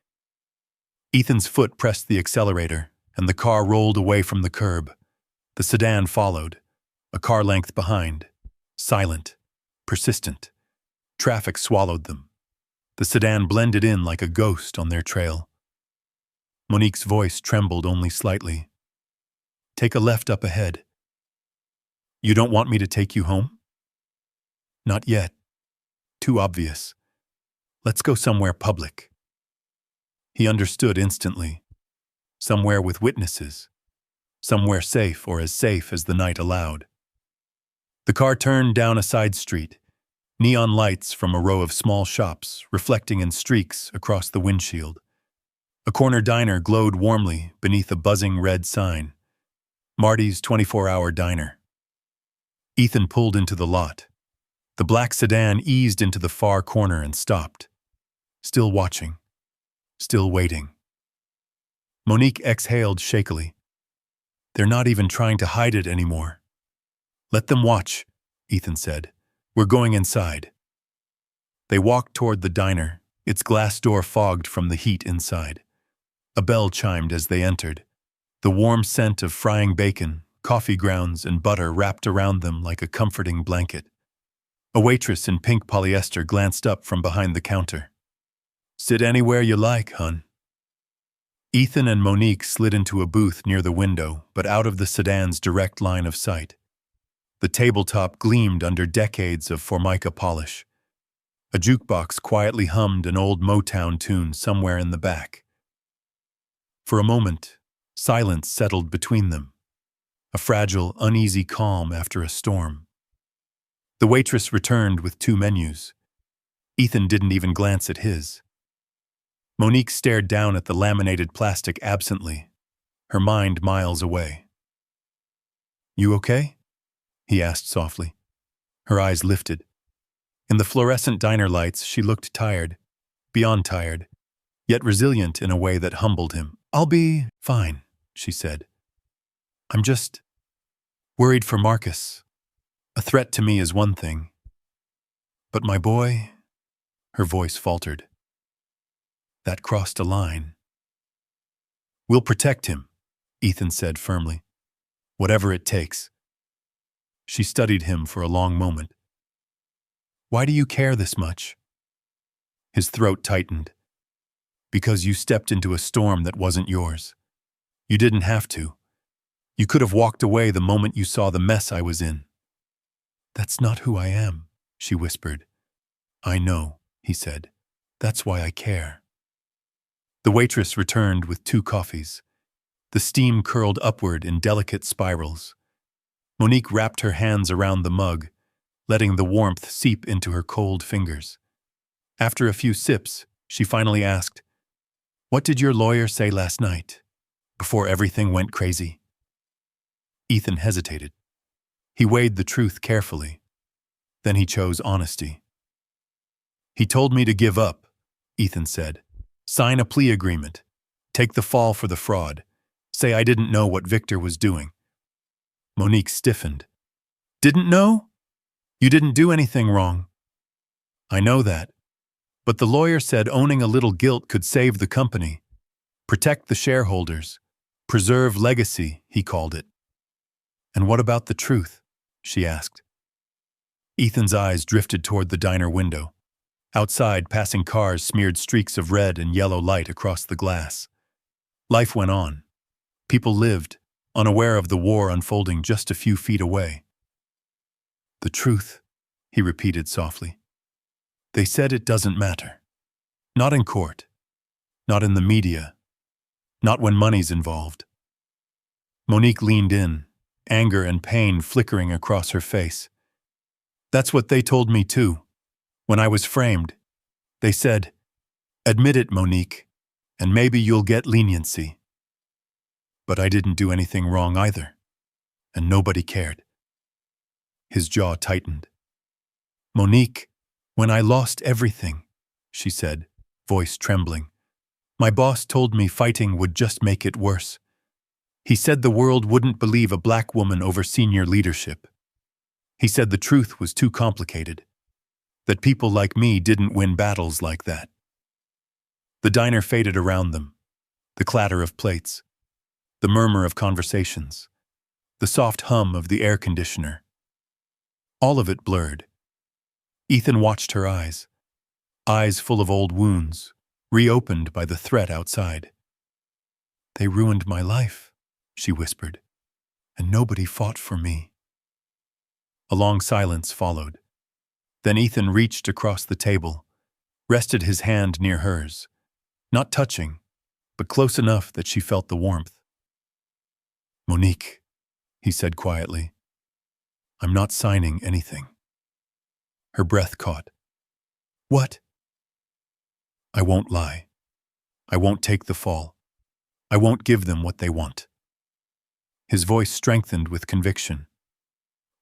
Ethan's foot pressed the accelerator, and the car rolled away from the curb. The sedan followed, a car length behind, silent, persistent. Traffic swallowed them. The sedan blended in like a ghost on their trail. Monique's voice trembled only slightly. "Take a left up ahead." "You don't want me to take you home?" "Not yet. Too obvious. Let's go somewhere public." He understood instantly. Somewhere with witnesses. Somewhere safe or as safe as the night allowed. The car turned down a side street, neon lights from a row of small shops reflecting in streaks across the windshield. A corner diner glowed warmly beneath a buzzing red sign. Marty's 24-hour diner. Ethan pulled into the lot. The black sedan eased into the far corner and stopped. Still watching. Still waiting. Monique exhaled shakily. They're not even trying to hide it anymore. Let them watch, Ethan said. We're going inside. They walked toward the diner, its glass door fogged from the heat inside. A bell chimed as they entered. The warm scent of frying bacon, coffee grounds, and butter wrapped around them like a comforting blanket. A waitress in pink polyester glanced up from behind the counter. Sit anywhere you like, hun. Ethan and Monique slid into a booth near the window, but out of the sedan's direct line of sight. The tabletop gleamed under decades of Formica polish. A jukebox quietly hummed an old Motown tune somewhere in the back. For a moment, silence settled between them, a fragile, uneasy calm after a storm. The waitress returned with 2 menus. Ethan didn't even glance at his. Monique stared down at the laminated plastic absently, her mind miles away. You okay? He asked softly. Her eyes lifted. In the fluorescent diner lights, she looked tired, beyond tired, yet resilient in a way that humbled him. I'll be fine, she said. I'm just worried for Marcus. A threat to me is one thing. But my boy, her voice faltered. That crossed a line. We'll protect him, Ethan said firmly. Whatever it takes. She studied him for a long moment. Why do you care this much? His throat tightened. Because you stepped into a storm that wasn't yours. You didn't have to. You could have walked away the moment you saw the mess I was in. That's not who I am, she whispered. I know, he said. That's why I care. The waitress returned with 2 coffees. The steam curled upward in delicate spirals. Monique wrapped her hands around the mug, letting the warmth seep into her cold fingers. After a few sips, she finally asked, What did your lawyer say last night, before everything went crazy? Ethan hesitated. He weighed the truth carefully. Then he chose honesty. He told me to give up, Ethan said. Sign a plea agreement. Take the fall for the fraud. Say I didn't know what Victor was doing. Monique stiffened. Didn't know? You didn't do anything wrong. I know that. But the lawyer said owning a little guilt could save the company. Protect the shareholders. Preserve legacy, he called it. And what about the truth? She asked. Ethan's eyes drifted toward the diner window. Outside, passing cars smeared streaks of red and yellow light across the glass. Life went on. People lived, unaware of the war unfolding just a few feet away. The truth, he repeated softly. They said it doesn't matter. Not in court. Not in the media. Not when money's involved. Monique leaned in, anger and pain flickering across her face. That's what they told me too. When I was framed, they said, Admit it, Monique, and maybe you'll get leniency. But I didn't do anything wrong either, and nobody cared. His jaw tightened. Monique, when I lost everything, she said, voice trembling, my boss told me fighting would just make it worse. He said the world wouldn't believe a black woman over senior leadership. He said the truth was too complicated. That people like me didn't win battles like that. The diner faded around them, the clatter of plates, the murmur of conversations, the soft hum of the air conditioner. All of it blurred. Ethan watched her eyes full of old wounds, reopened by the threat outside. They ruined my life, she whispered, and nobody fought for me. A long silence followed. Then Ethan reached across the table, rested his hand near hers, not touching, but close enough that she felt the warmth. Monique, he said quietly, I'm not signing anything. Her breath caught. What? I won't lie. I won't take the fall. I won't give them what they want. His voice strengthened with conviction.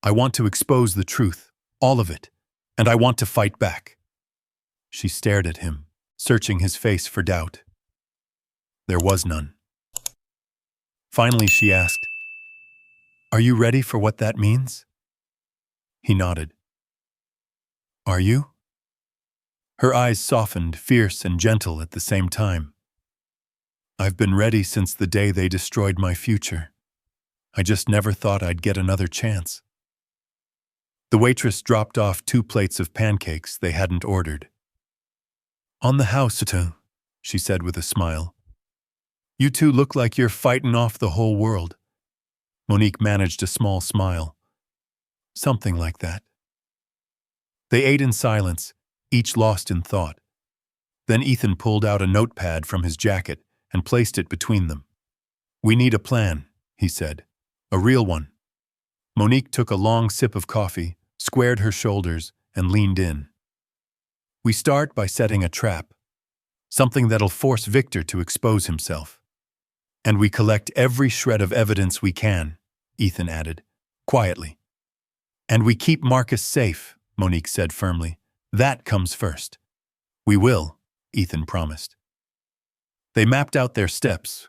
I want to expose the truth, all of it, and I want to fight back. She stared at him, searching his face for doubt. There was none. Finally, she asked, Are you ready for what that means? He nodded. Are you? Her eyes softened, fierce and gentle at the same time. I've been ready since the day they destroyed my future. I just never thought I'd get another chance. The waitress dropped off 2 plates of pancakes they hadn't ordered. On the house, she said with a smile. You two look like you're fighting off the whole world. Monique managed a small smile. Something like that. They ate in silence, each lost in thought. Then Ethan pulled out a notepad from his jacket and placed it between them. We need a plan, he said. A real one. Monique took a long sip of coffee, squared her shoulders, and leaned in. We start by setting a trap. Something that'll force Victor to expose himself. And we collect every shred of evidence we can, Ethan added, quietly. And we keep Marcus safe, Monique said firmly. That comes first. We will, Ethan promised. They mapped out their steps,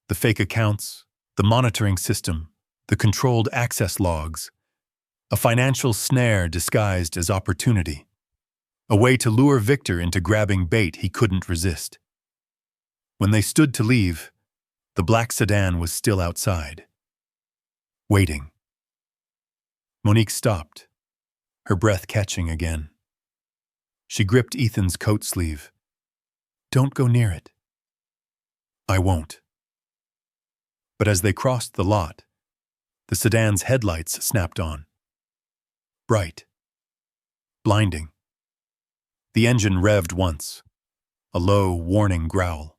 the fake accounts, the monitoring system, the controlled access logs, a financial snare disguised as opportunity, a way to lure Victor into grabbing bait he couldn't resist. When they stood to leave, the black sedan was still outside, waiting. Monique stopped, her breath catching again. She gripped Ethan's coat sleeve. Don't go near it. I won't. But as they crossed the lot, the sedan's headlights snapped on. Bright. Blinding. The engine revved once, a low, warning growl.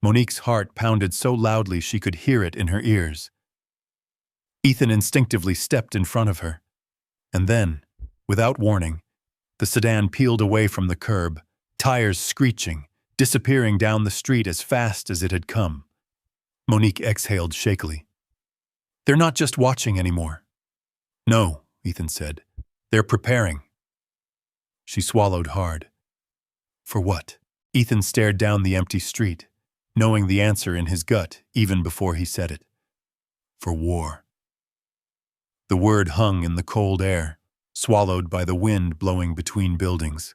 Monique's heart pounded so loudly she could hear it in her ears. Ethan instinctively stepped in front of her, and then, without warning, the sedan peeled away from the curb, tires screeching, disappearing down the street as fast as it had come. Monique exhaled shakily. They're not just watching anymore. No, Ethan said. They're preparing. She swallowed hard. For what? Ethan stared down the empty street, knowing the answer in his gut even before he said it. For war. The word hung in the cold air, swallowed by the wind blowing between buildings.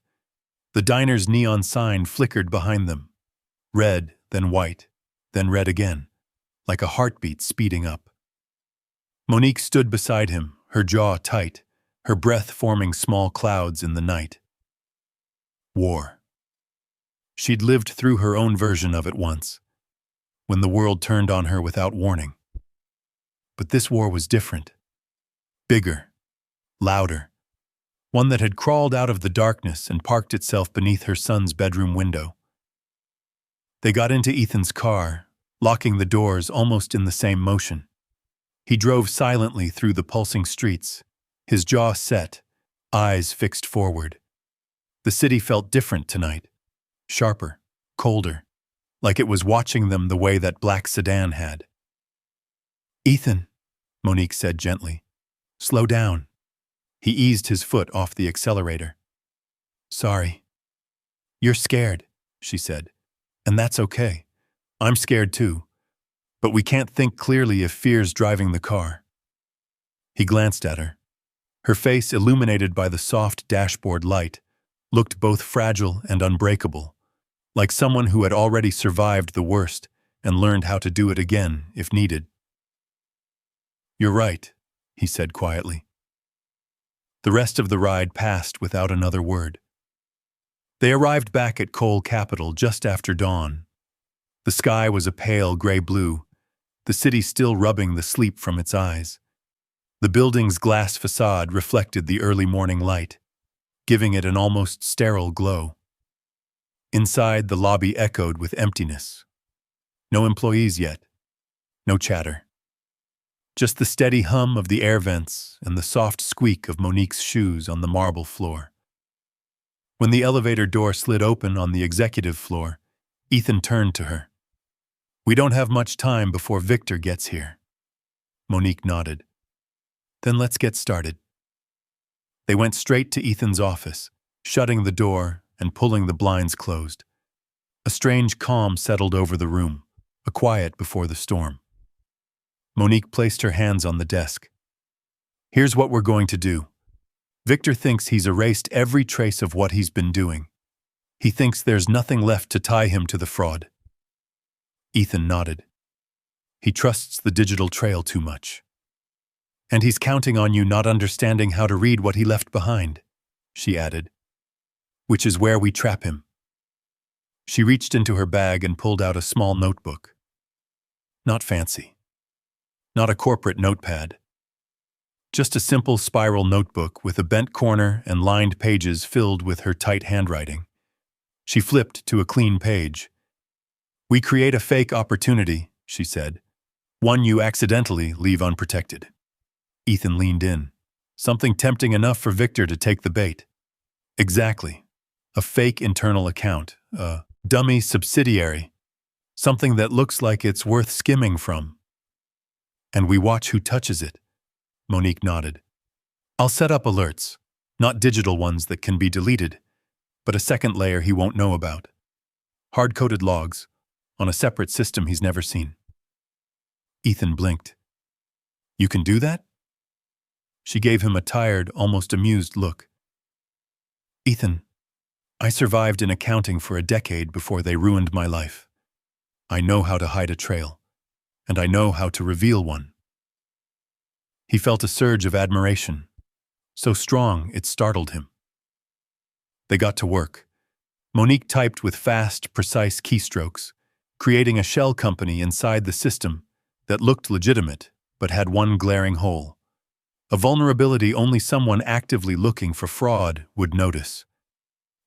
The diner's neon sign flickered behind them. Red, then white, then red again, like a heartbeat speeding up. Monique stood beside him, her jaw tight, her breath forming small clouds in the night. War. She'd lived through her own version of it once, when the world turned on her without warning. But this war was different. Bigger. Louder. One that had crawled out of the darkness and parked itself beneath her son's bedroom window. They got into Ethan's car, locking the doors almost in the same motion. He drove silently through the pulsing streets, his jaw set, eyes fixed forward. The city felt different tonight, sharper, colder, like it was watching them the way that black sedan had. Ethan, Monique said gently, slow down. He eased his foot off the accelerator. Sorry. You're scared, she said, and that's okay. I'm scared too, but we can't think clearly if fear's driving the car. He glanced at her. Her face, illuminated by the soft dashboard light, looked both fragile and unbreakable, like someone who had already survived the worst and learned how to do it again if needed. You're right, he said quietly. The rest of the ride passed without another word. They arrived back at Cole Capital just after dawn. The sky was a pale gray blue, the city still rubbing the sleep from its eyes. The building's glass facade reflected the early morning light, giving it an almost sterile glow. Inside, the lobby echoed with emptiness. No employees yet. No chatter. Just the steady hum of the air vents and the soft squeak of Monique's shoes on the marble floor. When the elevator door slid open on the executive floor, Ethan turned to her. "We don't have much time before Victor gets here." Monique nodded. "Then let's get started." They went straight to Ethan's office, shutting the door and pulling the blinds closed. A strange calm settled over the room, a quiet before the storm. Monique placed her hands on the desk. "Here's what we're going to do. Victor thinks he's erased every trace of what he's been doing. He thinks there's nothing left to tie him to the fraud." Ethan nodded. "He trusts the digital trail too much. And he's counting on you not understanding how to read what he left behind," she added. "Which is where we trap him." She reached into her bag and pulled out a small notebook. Not fancy. Not a corporate notepad. Just a simple spiral notebook with a bent corner and lined pages filled with her tight handwriting. She flipped to a clean page. "We create a fake opportunity," she said. "One you accidentally leave unprotected." Ethan leaned in. Something tempting enough for Victor to take the bait. Exactly. A fake internal account. A dummy subsidiary. Something that looks like it's worth skimming from. "And we watch who touches it." Monique nodded. "I'll set up alerts. Not digital ones that can be deleted, but a second layer he won't know about. Hard-coded logs, on a separate system he's never seen." Ethan blinked. "You can do that?" She gave him a tired, almost amused look. "Ethan, I survived in accounting for a decade before they ruined my life. I know how to hide a trail, and I know how to reveal one." He felt a surge of admiration, so strong it startled him. They got to work. Monique typed with fast, precise keystrokes, creating a shell company inside the system that looked legitimate but had one glaring hole. A vulnerability only someone actively looking for fraud would notice.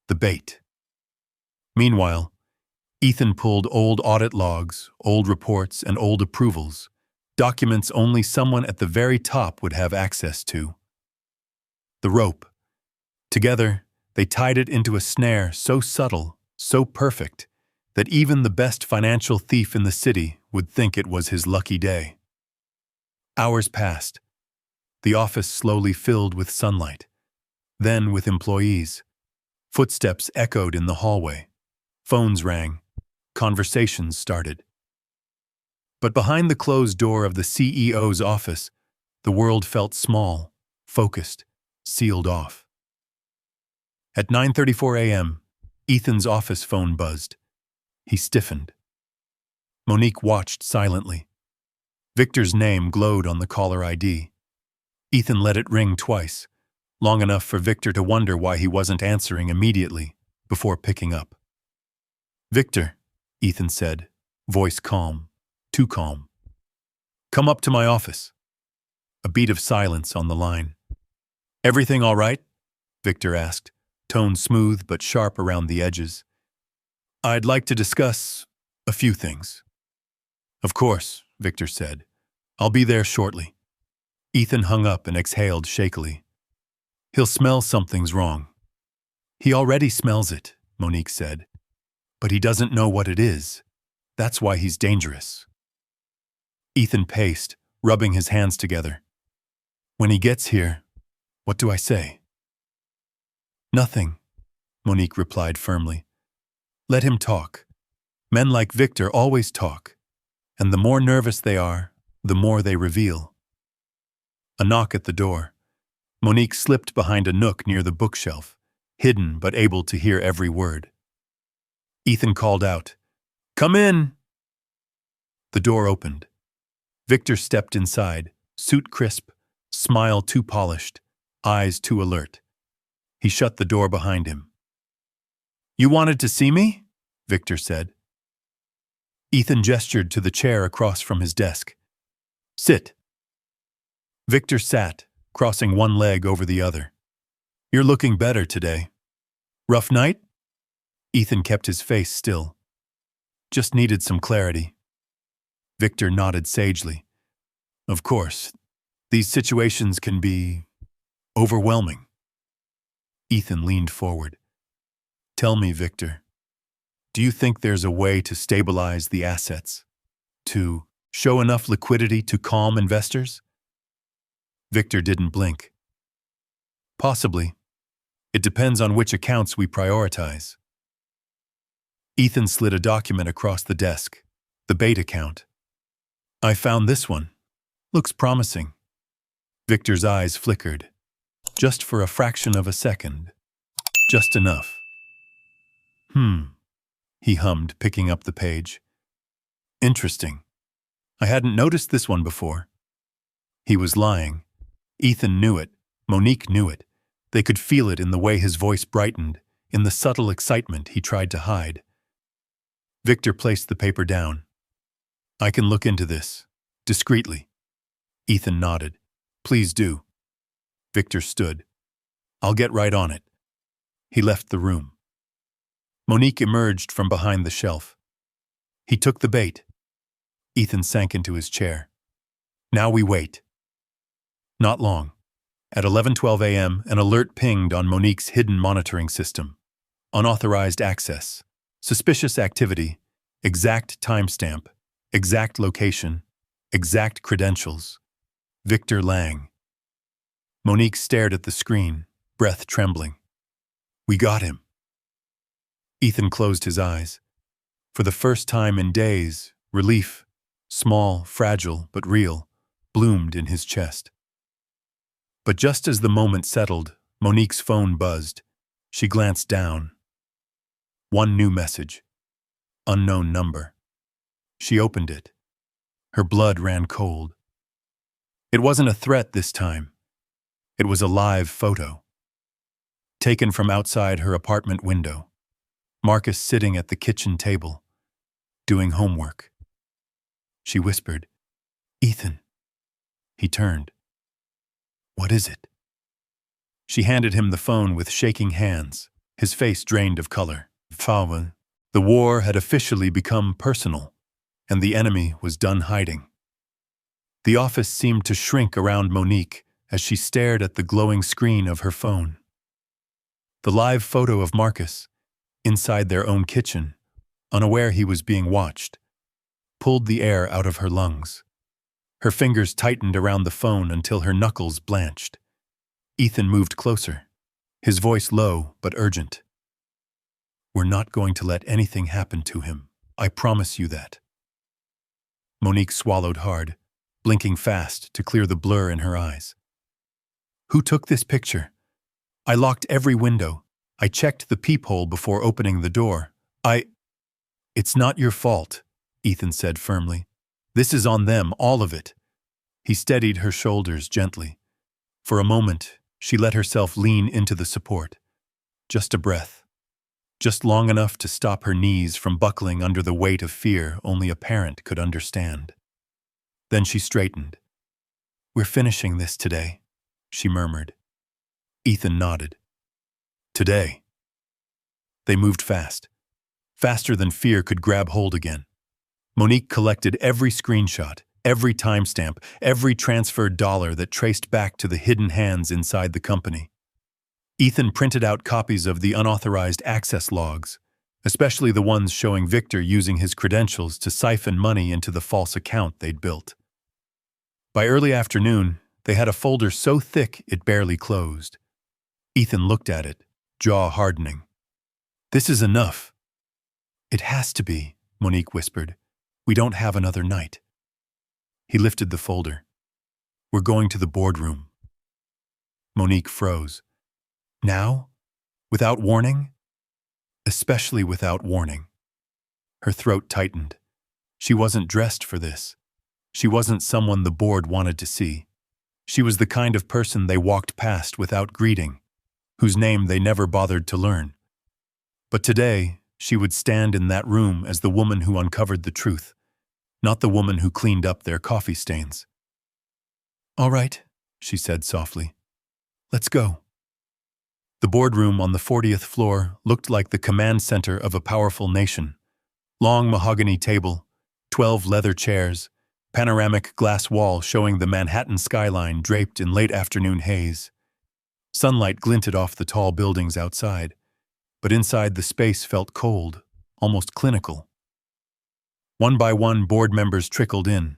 The bait. Meanwhile, Ethan pulled old audit logs, old reports, and old approvals, documents only someone at the very top would have access to. The rope. Together, they tied it into a snare so subtle, so perfect, that even the best financial thief in the city would think it was his lucky day. Hours passed. The office slowly filled with sunlight, then with employees. Footsteps echoed in the hallway. Phones rang. Conversations started. But behind the closed door of the CEO's office, the world felt small, focused, sealed off. At 9:34 a.m., Ethan's office phone buzzed. He stiffened. Monique watched silently. Victor's name glowed on the caller ID. Ethan let it ring twice, long enough for Victor to wonder why he wasn't answering immediately, before picking up. "Victor," Ethan said, voice calm, too calm. "Come up to my office." A beat of silence on the line. "Everything all right?" Victor asked, tone smooth but sharp around the edges. "I'd like to discuss a few things." "Of course," Victor said. "I'll be there shortly." Ethan hung up and exhaled shakily. "He'll smell something's wrong." "He already smells it," Monique said. "But he doesn't know what it is. That's why he's dangerous." Ethan paced, rubbing his hands together. "When he gets here, what do I say?" "Nothing," Monique replied firmly. "Let him talk. Men like Victor always talk, and the more nervous they are, the more they reveal." A knock at the door. Monique slipped behind a nook near the bookshelf, hidden but able to hear every word. Ethan called out, "Come in!" The door opened. Victor stepped inside, suit crisp, smile too polished, eyes too alert. He shut the door behind him. "You wanted to see me?" Victor said. Ethan gestured to the chair across from his desk. "Sit." Victor sat, crossing one leg over the other. "You're looking better today. Rough night?" Ethan kept his face still. "Just needed some clarity." Victor nodded sagely. Of course, these situations can be overwhelming. Ethan leaned forward. Tell me, Victor, do you think there's a way to stabilize the assets? To show enough liquidity to calm investors? Victor didn't blink. Possibly. It depends on which accounts we prioritize. Ethan slid a document across the desk. The bait account. I found this one. Looks promising. Victor's eyes flickered. Just for a fraction of a second. Just enough. He hummed, picking up the page. Interesting. I hadn't noticed this one before. He was lying. Ethan knew it. Monique knew it. They could feel it in the way his voice brightened, in the subtle excitement he tried to hide. Victor placed the paper down. I can look into this. Discreetly. Ethan nodded. Please do. Victor stood. I'll get right on it. He left the room. Monique emerged from behind the shelf. He took the bait. Ethan sank into his chair. Now we wait. Not long. At 11:12 a.m., an alert pinged on Monique's hidden monitoring system. Unauthorized access. Suspicious activity. Exact timestamp. Exact location. Exact credentials. Victor Lang. Monique stared at the screen, breath trembling. We got him. Ethan closed his eyes. For the first time in days, relief, small, fragile, but real, bloomed in his chest. But just as the moment settled, Monique's phone buzzed. She glanced down. One new message. Unknown number. She opened it. Her blood ran cold. It wasn't a threat this time. It was a live photo. Taken from outside her apartment window. Marcus sitting at the kitchen table, doing homework. She whispered, Ethan. He turned. What is it? She handed him the phone with shaking hands, his face drained of color. The war had officially become personal, and the enemy was done hiding. The office seemed to shrink around Monique as she stared at the glowing screen of her phone. The live photo of Marcus, inside their own kitchen, unaware he was being watched, pulled the air out of her lungs. Her fingers tightened around the phone until her knuckles blanched. Ethan moved closer, his voice low but urgent. We're not going to let anything happen to him. I promise you that. Monique swallowed hard, blinking fast to clear the blur in her eyes. Who took this picture? I locked every window. I checked the peephole before opening the door. It's not your fault, Ethan said firmly. This is on them, all of it. He steadied her shoulders gently. For a moment, she let herself lean into the support. Just a breath. Just long enough to stop her knees from buckling under the weight of fear only a parent could understand. Then she straightened. We're finishing this today, she murmured. Ethan nodded. Today. They moved fast. Faster than fear could grab hold again. Monique collected every screenshot, every timestamp, every transferred dollar that traced back to the hidden hands inside the company. Ethan printed out copies of the unauthorized access logs, especially the ones showing Victor using his credentials to siphon money into the false account they'd built. By early afternoon, they had a folder so thick it barely closed. Ethan looked at it, jaw hardening. This is enough. It has to be, Monique whispered. We don't have another night. He lifted the folder. We're going to the boardroom. Monique froze. Now? Without warning? Especially without warning. Her throat tightened. She wasn't dressed for this. She wasn't someone the board wanted to see. She was the kind of person they walked past without greeting, whose name they never bothered to learn. But today, she would stand in that room as the woman who uncovered the truth, not the woman who cleaned up their coffee stains. All right, she said softly. Let's go. The boardroom on the 40th floor looked like the command center of a powerful nation. Long mahogany table, 12 leather chairs, panoramic glass wall showing the Manhattan skyline draped in late afternoon haze. Sunlight glinted off the tall buildings outside, but inside the space felt cold, almost clinical. One by one, board members trickled in,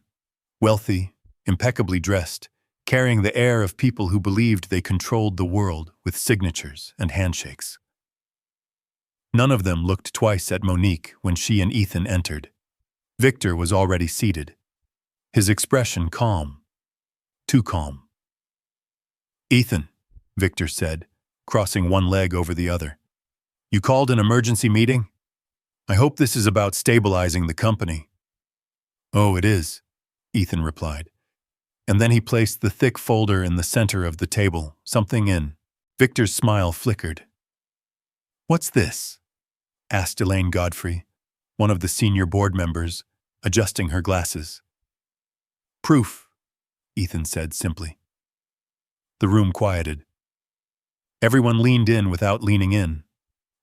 wealthy, impeccably dressed, carrying the air of people who believed they controlled the world with signatures and handshakes. None of them looked twice at Monique when she and Ethan entered. Victor was already seated, his expression calm, too calm. "Ethan," Victor said, crossing one leg over the other. "You called an emergency meeting? I hope this is about stabilizing the company." "Oh, it is," Ethan replied. And then he placed the thick folder in the center of the table, something in. Victor's smile flickered. "What's this?" asked Elaine Godfrey, one of the senior board members, adjusting her glasses. "Proof," Ethan said simply. The room quieted. Everyone leaned in without leaning in,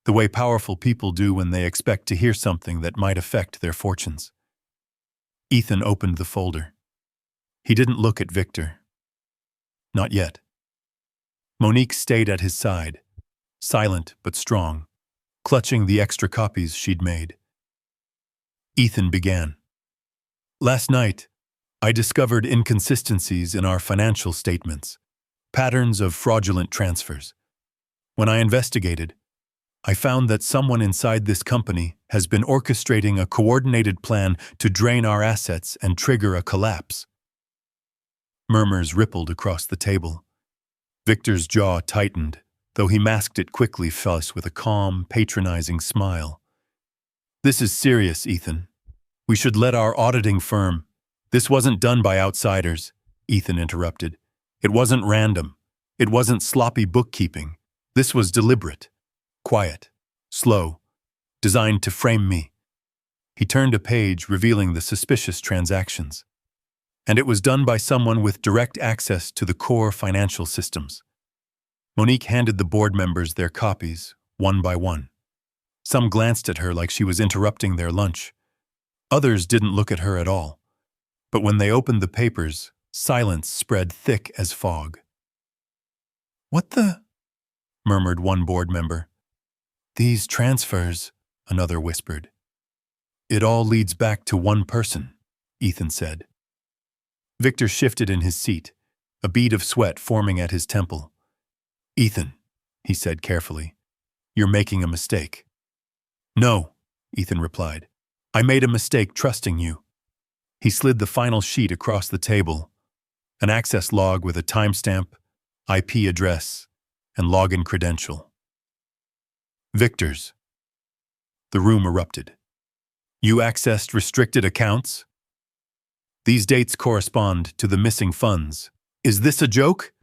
the way powerful people do when they expect to hear something that might affect their fortunes. Ethan opened the folder. He didn't look at Victor. Not yet. Monique stayed at his side, silent but strong, clutching the extra copies she'd made. Ethan began. "Last night, I discovered inconsistencies in our financial statements, patterns of fraudulent transfers. When I investigated, I found that someone inside this company has been orchestrating a coordinated plan to drain our assets and trigger a collapse." Murmurs rippled across the table. Victor's jaw tightened, though he masked it quickly with a calm, patronizing smile. "This is serious, Ethan. We should let our auditing firm—" "This wasn't done by outsiders," Ethan interrupted. "It wasn't random. It wasn't sloppy bookkeeping. This was deliberate, quiet, slow, designed to frame me." He turned a page, revealing the suspicious transactions. "And it was done by someone with direct access to the core financial systems." Monique handed the board members their copies, one by one. Some glanced at her like she was interrupting their lunch. Others didn't look at her at all. But when they opened the papers, silence spread thick as fog. "What the?" murmured one board member. "These transfers," another whispered. "It all leads back to one person," Ethan said. Victor shifted in his seat, a bead of sweat forming at his temple. "Ethan," he said carefully, "you're making a mistake." "No," Ethan replied. "I made a mistake trusting you." He slid the final sheet across the table, an access log with a timestamp, IP address, and login credential. "Victor's." The room erupted. "You accessed restricted accounts? These dates correspond to the missing funds. Is this a joke?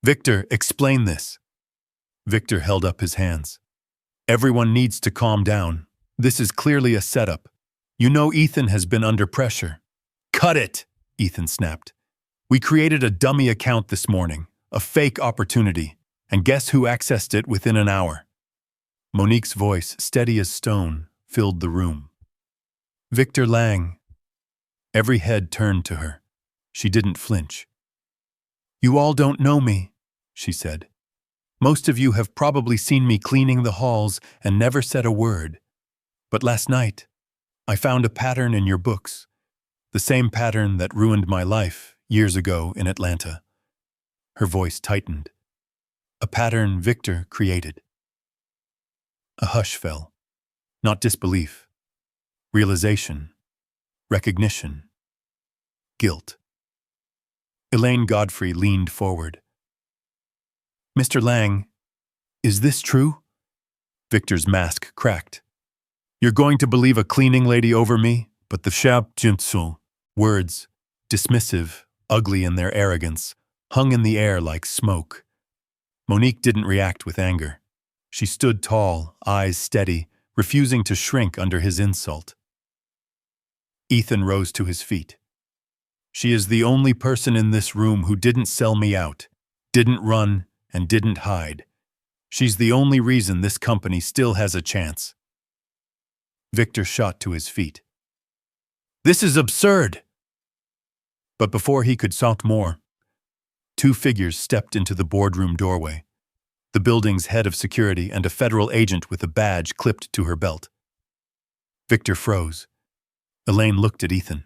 Victor, explain this." Victor held up his hands. "Everyone needs to calm down. This is clearly a setup. You know Ethan has been under pressure." "Cut it," Ethan snapped. "We created a dummy account this morning, a fake opportunity, and guess who accessed it within an hour?" Monique's voice, steady as stone, filled the room. "Victor Lang." Every head turned to her. She didn't flinch. "You all don't know me," she said. "Most of you have probably seen me cleaning the halls and never said a word. But last night, I found a pattern in your books, the same pattern that ruined my life years ago in Atlanta." Her voice tightened. "A pattern Victor created." A hush fell. Not disbelief. Realization. Recognition. Guilt. Elaine Godfrey leaned forward. "Mr. Lang, is this true?" Victor's mask cracked. "You're going to believe a cleaning lady over me, but the shab junsul words, dismissive, ugly in their arrogance, hung in the air like smoke." Monique didn't react with anger. She stood tall, eyes steady, refusing to shrink under his insult. Ethan rose to his feet. "She is the only person in this room who didn't sell me out, didn't run, and didn't hide. She's the only reason this company still has a chance." Victor shot to his feet. "This is absurd!" But before he could talk more, two figures stepped into the boardroom doorway, the building's head of security and a federal agent with a badge clipped to her belt. Victor froze. Elaine looked at Ethan.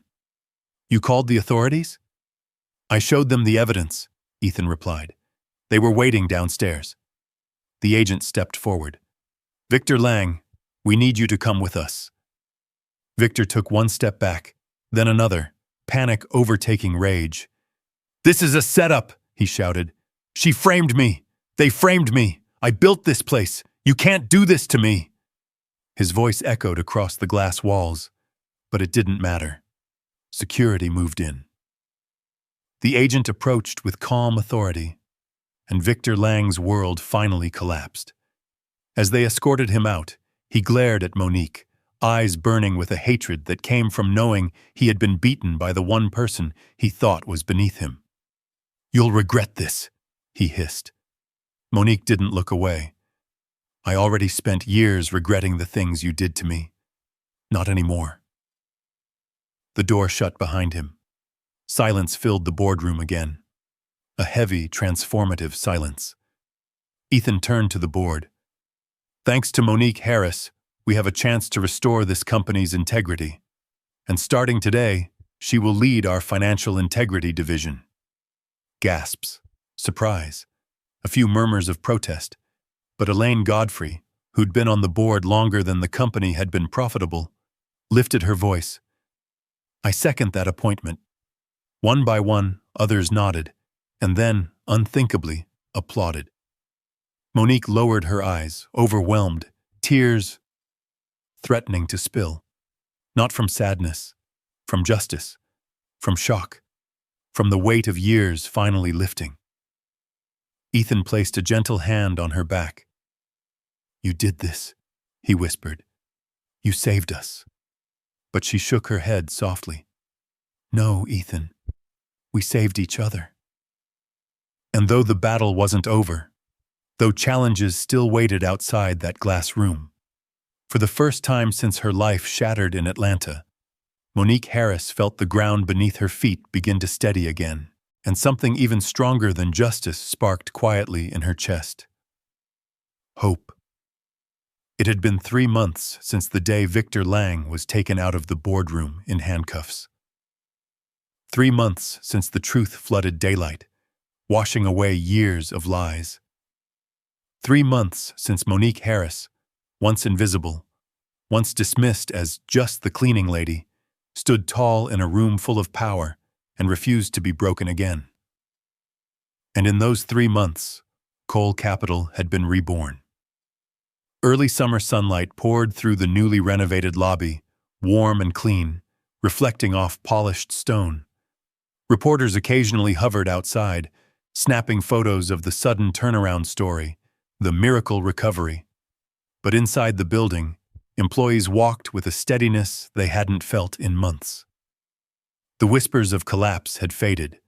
"You called the authorities?" "I showed them the evidence," Ethan replied. "They were waiting downstairs." The agent stepped forward. "Victor Lang, we need you to come with us." Victor took one step back, then another, panic overtaking rage. "This is a setup," he shouted. "She framed me. They framed me. I built this place. You can't do this to me." His voice echoed across the glass walls, but it didn't matter. Security moved in. The agent approached with calm authority, and Victor Lang's world finally collapsed. As they escorted him out, he glared at Monique, eyes burning with a hatred that came from knowing he had been beaten by the one person he thought was beneath him. "You'll regret this," he hissed. Monique didn't look away. "I already spent years regretting the things you did to me. Not anymore." The door shut behind him. Silence filled the boardroom again. A heavy, transformative silence. Ethan turned to the board. "Thanks to Monique Harris, we have a chance to restore this company's integrity. And starting today, she will lead our financial integrity division." Gasps. Surprise. A few murmurs of protest. But Elaine Godfrey, who'd been on the board longer than the company had been profitable, lifted her voice. "I second that appointment." One by one, others nodded, and then, unthinkably, applauded. Monique lowered her eyes, overwhelmed, tears threatening to spill. Not from sadness, from justice, from shock, from the weight of years finally lifting. Ethan placed a gentle hand on her back. "You did this," he whispered. "You saved us." But she shook her head softly. "No, Ethan. We saved each other." And though the battle wasn't over, though challenges still waited outside that glass room, for the first time since her life shattered in Atlanta, Monique Harris felt the ground beneath her feet begin to steady again, and something even stronger than justice sparked quietly in her chest. Hope. It had been 3 months since the day Victor Lang was taken out of the boardroom in handcuffs. 3 months since the truth flooded daylight, washing away years of lies. 3 months since Monique Harris, once invisible, once dismissed as just the cleaning lady, stood tall in a room full of power and refused to be broken again. And in those 3 months, Coal Capital had been reborn. Early summer sunlight poured through the newly renovated lobby, warm and clean, reflecting off polished stone. Reporters occasionally hovered outside, snapping photos of the sudden turnaround story, the miracle recovery. But inside the building, employees walked with a steadiness they hadn't felt in months. The whispers of collapse had faded.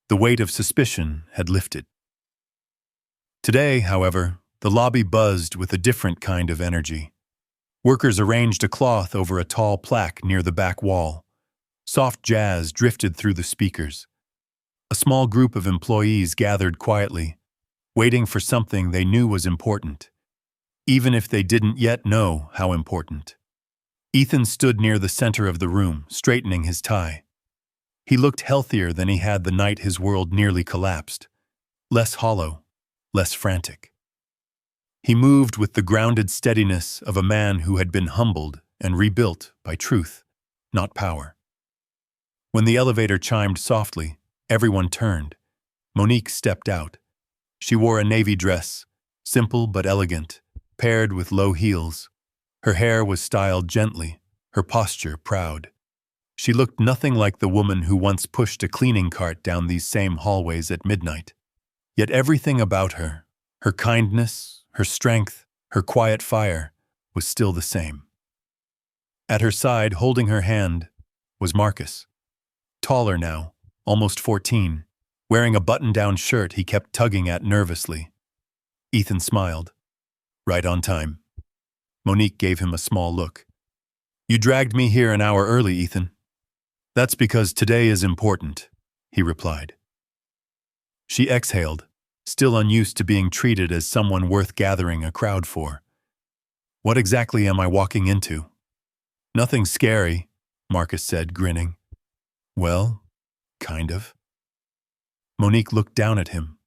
The weight of suspicion had lifted. Today, however, the lobby buzzed with a different kind of energy. Workers arranged a cloth over a tall plaque near the back wall. Soft jazz drifted through the speakers. A small group of employees gathered quietly, waiting for something they knew was important, even if they didn't yet know how important. Ethan stood near the center of the room, straightening his tie. He looked healthier than he had the night his world nearly collapsed. Less hollow, less frantic. He moved with the grounded steadiness of a man who had been humbled and rebuilt by truth, not power. When the elevator chimed softly, everyone turned. Monique stepped out. She wore a navy dress, simple but elegant, paired with low heels. Her hair was styled gently, her posture proud. She looked nothing like the woman who once pushed a cleaning cart down these same hallways at midnight. Yet everything about her, her kindness, her strength, her quiet fire, was still the same. At her side, holding her hand, was Marcus. Taller now, almost 14, wearing a button-down shirt he kept tugging at nervously. Ethan smiled. Right on time. Monique gave him a small look. "You dragged me here an hour early, Ethan." "That's because today is important," he replied. She exhaled, still unused to being treated as someone worth gathering a crowd for. What exactly am I walking into? Nothing scary, Marcus said, grinning. Well, kind of. Monique looked down at him.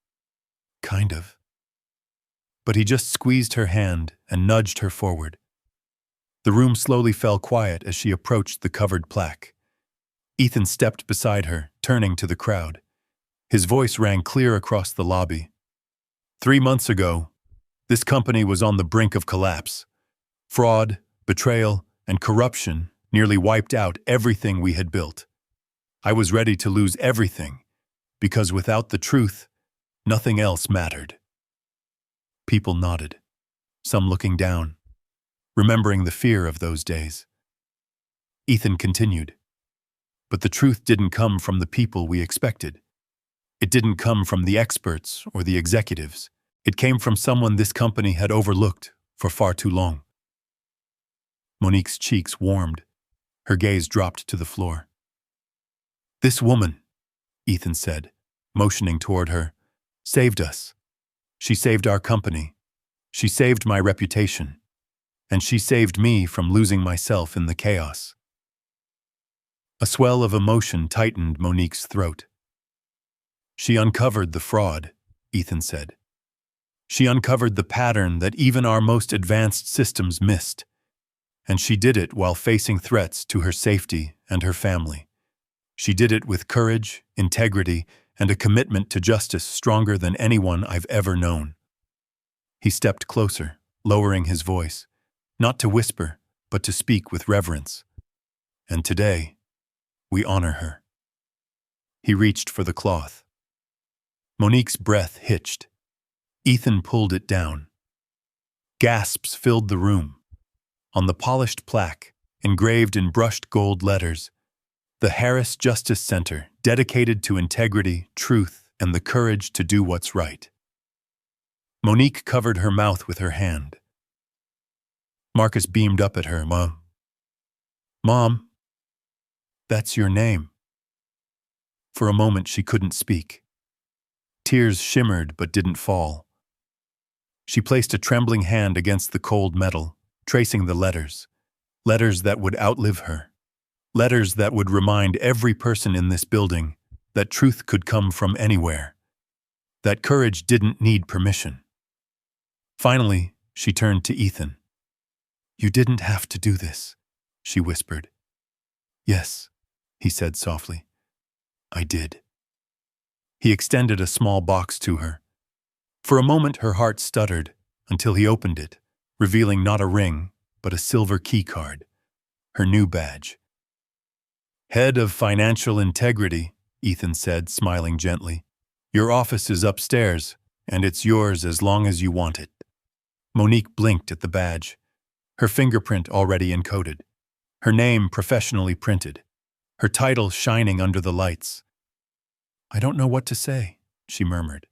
Kind of. But he just squeezed her hand and nudged her forward. The room slowly fell quiet as she approached the covered plaque. Ethan stepped beside her, turning to the crowd. His voice rang clear across the lobby. 3 months ago, this company was on the brink of collapse. Fraud, betrayal, and corruption nearly wiped out everything we had built. I was ready to lose everything, because without the truth, nothing else mattered. People nodded, some looking down, remembering the fear of those days. Ethan continued. But the truth didn't come from the people we expected. It didn't come from the experts or the executives. It came from someone this company had overlooked for far too long. Monique's cheeks warmed. Her gaze dropped to the floor. This woman, Ethan said, motioning toward her, saved us. She saved our company. She saved my reputation. And she saved me from losing myself in the chaos. A swell of emotion tightened Monique's throat. She uncovered the fraud, Ethan said. She uncovered the pattern that even our most advanced systems missed. And she did it while facing threats to her safety and her family. She did it with courage, integrity, and a commitment to justice stronger than anyone I've ever known. He stepped closer, lowering his voice, not to whisper, but to speak with reverence. And today, we honor her. He reached for the cloth. Monique's breath hitched. Ethan pulled it down. Gasps filled the room. On the polished plaque, engraved in brushed gold letters, the Harris Justice Center, dedicated to integrity, truth, and the courage to do what's right. Monique covered her mouth with her hand. Marcus beamed up at her. Mom, that's your name. For a moment she couldn't speak. Tears shimmered but didn't fall. She placed a trembling hand against the cold metal, tracing the letters. Letters that would outlive her. Letters that would remind every person in this building that truth could come from anywhere. That courage didn't need permission. Finally, she turned to Ethan. You didn't have to do this, she whispered. Yes, he said softly. I did. He extended a small box to her. For a moment her heart stuttered until he opened it, revealing not a ring, but a silver key card. Her new badge. Head of Financial Integrity, Ethan said, smiling gently. Your office is upstairs, and it's yours as long as you want it. Monique blinked at the badge, her fingerprint already encoded, her name professionally printed, her title shining under the lights. I don't know what to say, she murmured.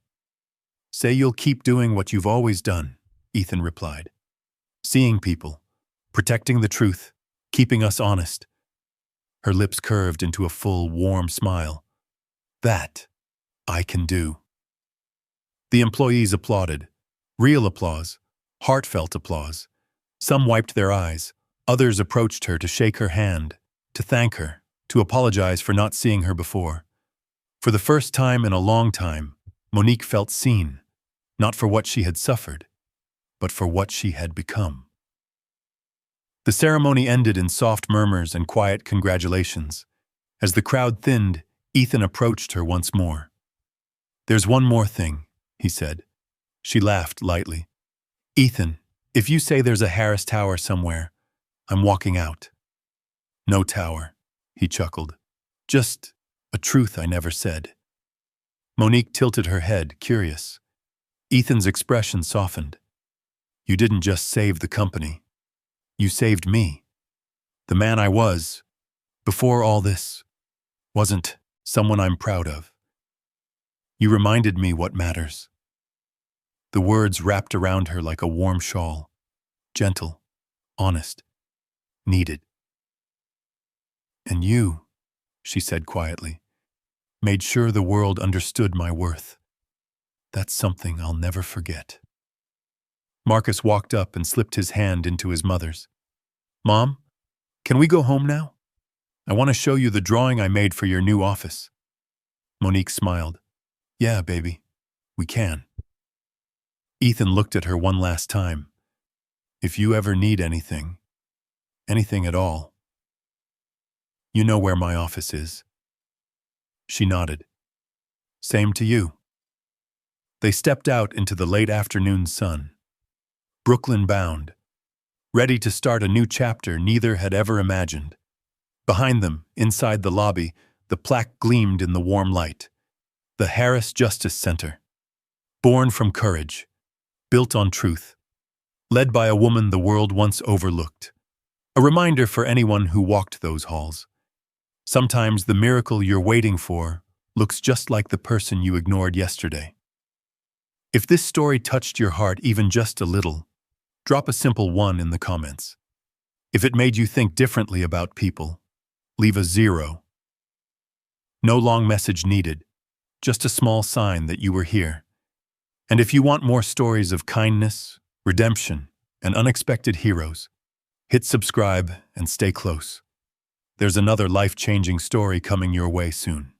Say you'll keep doing what you've always done, Ethan replied. Seeing people, protecting the truth, keeping us honest. Her lips curved into a full, warm smile. That I can do. The employees applauded. Real applause, heartfelt applause. Some wiped their eyes. Others approached her to shake her hand, to thank her, to apologize for not seeing her before. For the first time in a long time, Monique felt seen, not for what she had suffered, but for what she had become. The ceremony ended in soft murmurs and quiet congratulations. As the crowd thinned, Ethan approached her once more. There's one more thing, he said. She laughed lightly. Ethan, if you say there's a Harris Tower somewhere, I'm walking out. No tower, he chuckled. Just a truth I never said. Monique tilted her head, curious. Ethan's expression softened. You didn't just save the company. You saved me. The man I was, before all this, wasn't someone I'm proud of. You reminded me what matters. The words wrapped around her like a warm shawl. Gentle, honest, needed. And you, she said quietly, Made sure the world understood my worth. That's something I'll never forget. Marcus walked up and slipped his hand into his mother's. Mom, can we go home now? I want to show you the drawing I made for your new office. Monique smiled. Yeah, baby, we can. Ethan looked at her one last time. If you ever need anything at all, you know where my office is. She nodded. Same to you. They stepped out into the late afternoon sun. Brooklyn bound, ready to start a new chapter neither had ever imagined. Behind them, inside the lobby, the plaque gleamed in the warm light. The Harris Justice Center. Born from courage. Built on truth. Led by a woman the world once overlooked. A reminder for anyone who walked those halls. Sometimes the miracle you're waiting for looks just like the person you ignored yesterday. If this story touched your heart even just a little, drop a simple 1 in the comments. If it made you think differently about people, leave a 0. No long message needed, just a small sign that you were here. And if you want more stories of kindness, redemption, and unexpected heroes, hit subscribe and stay close. There's another life-changing story coming your way soon.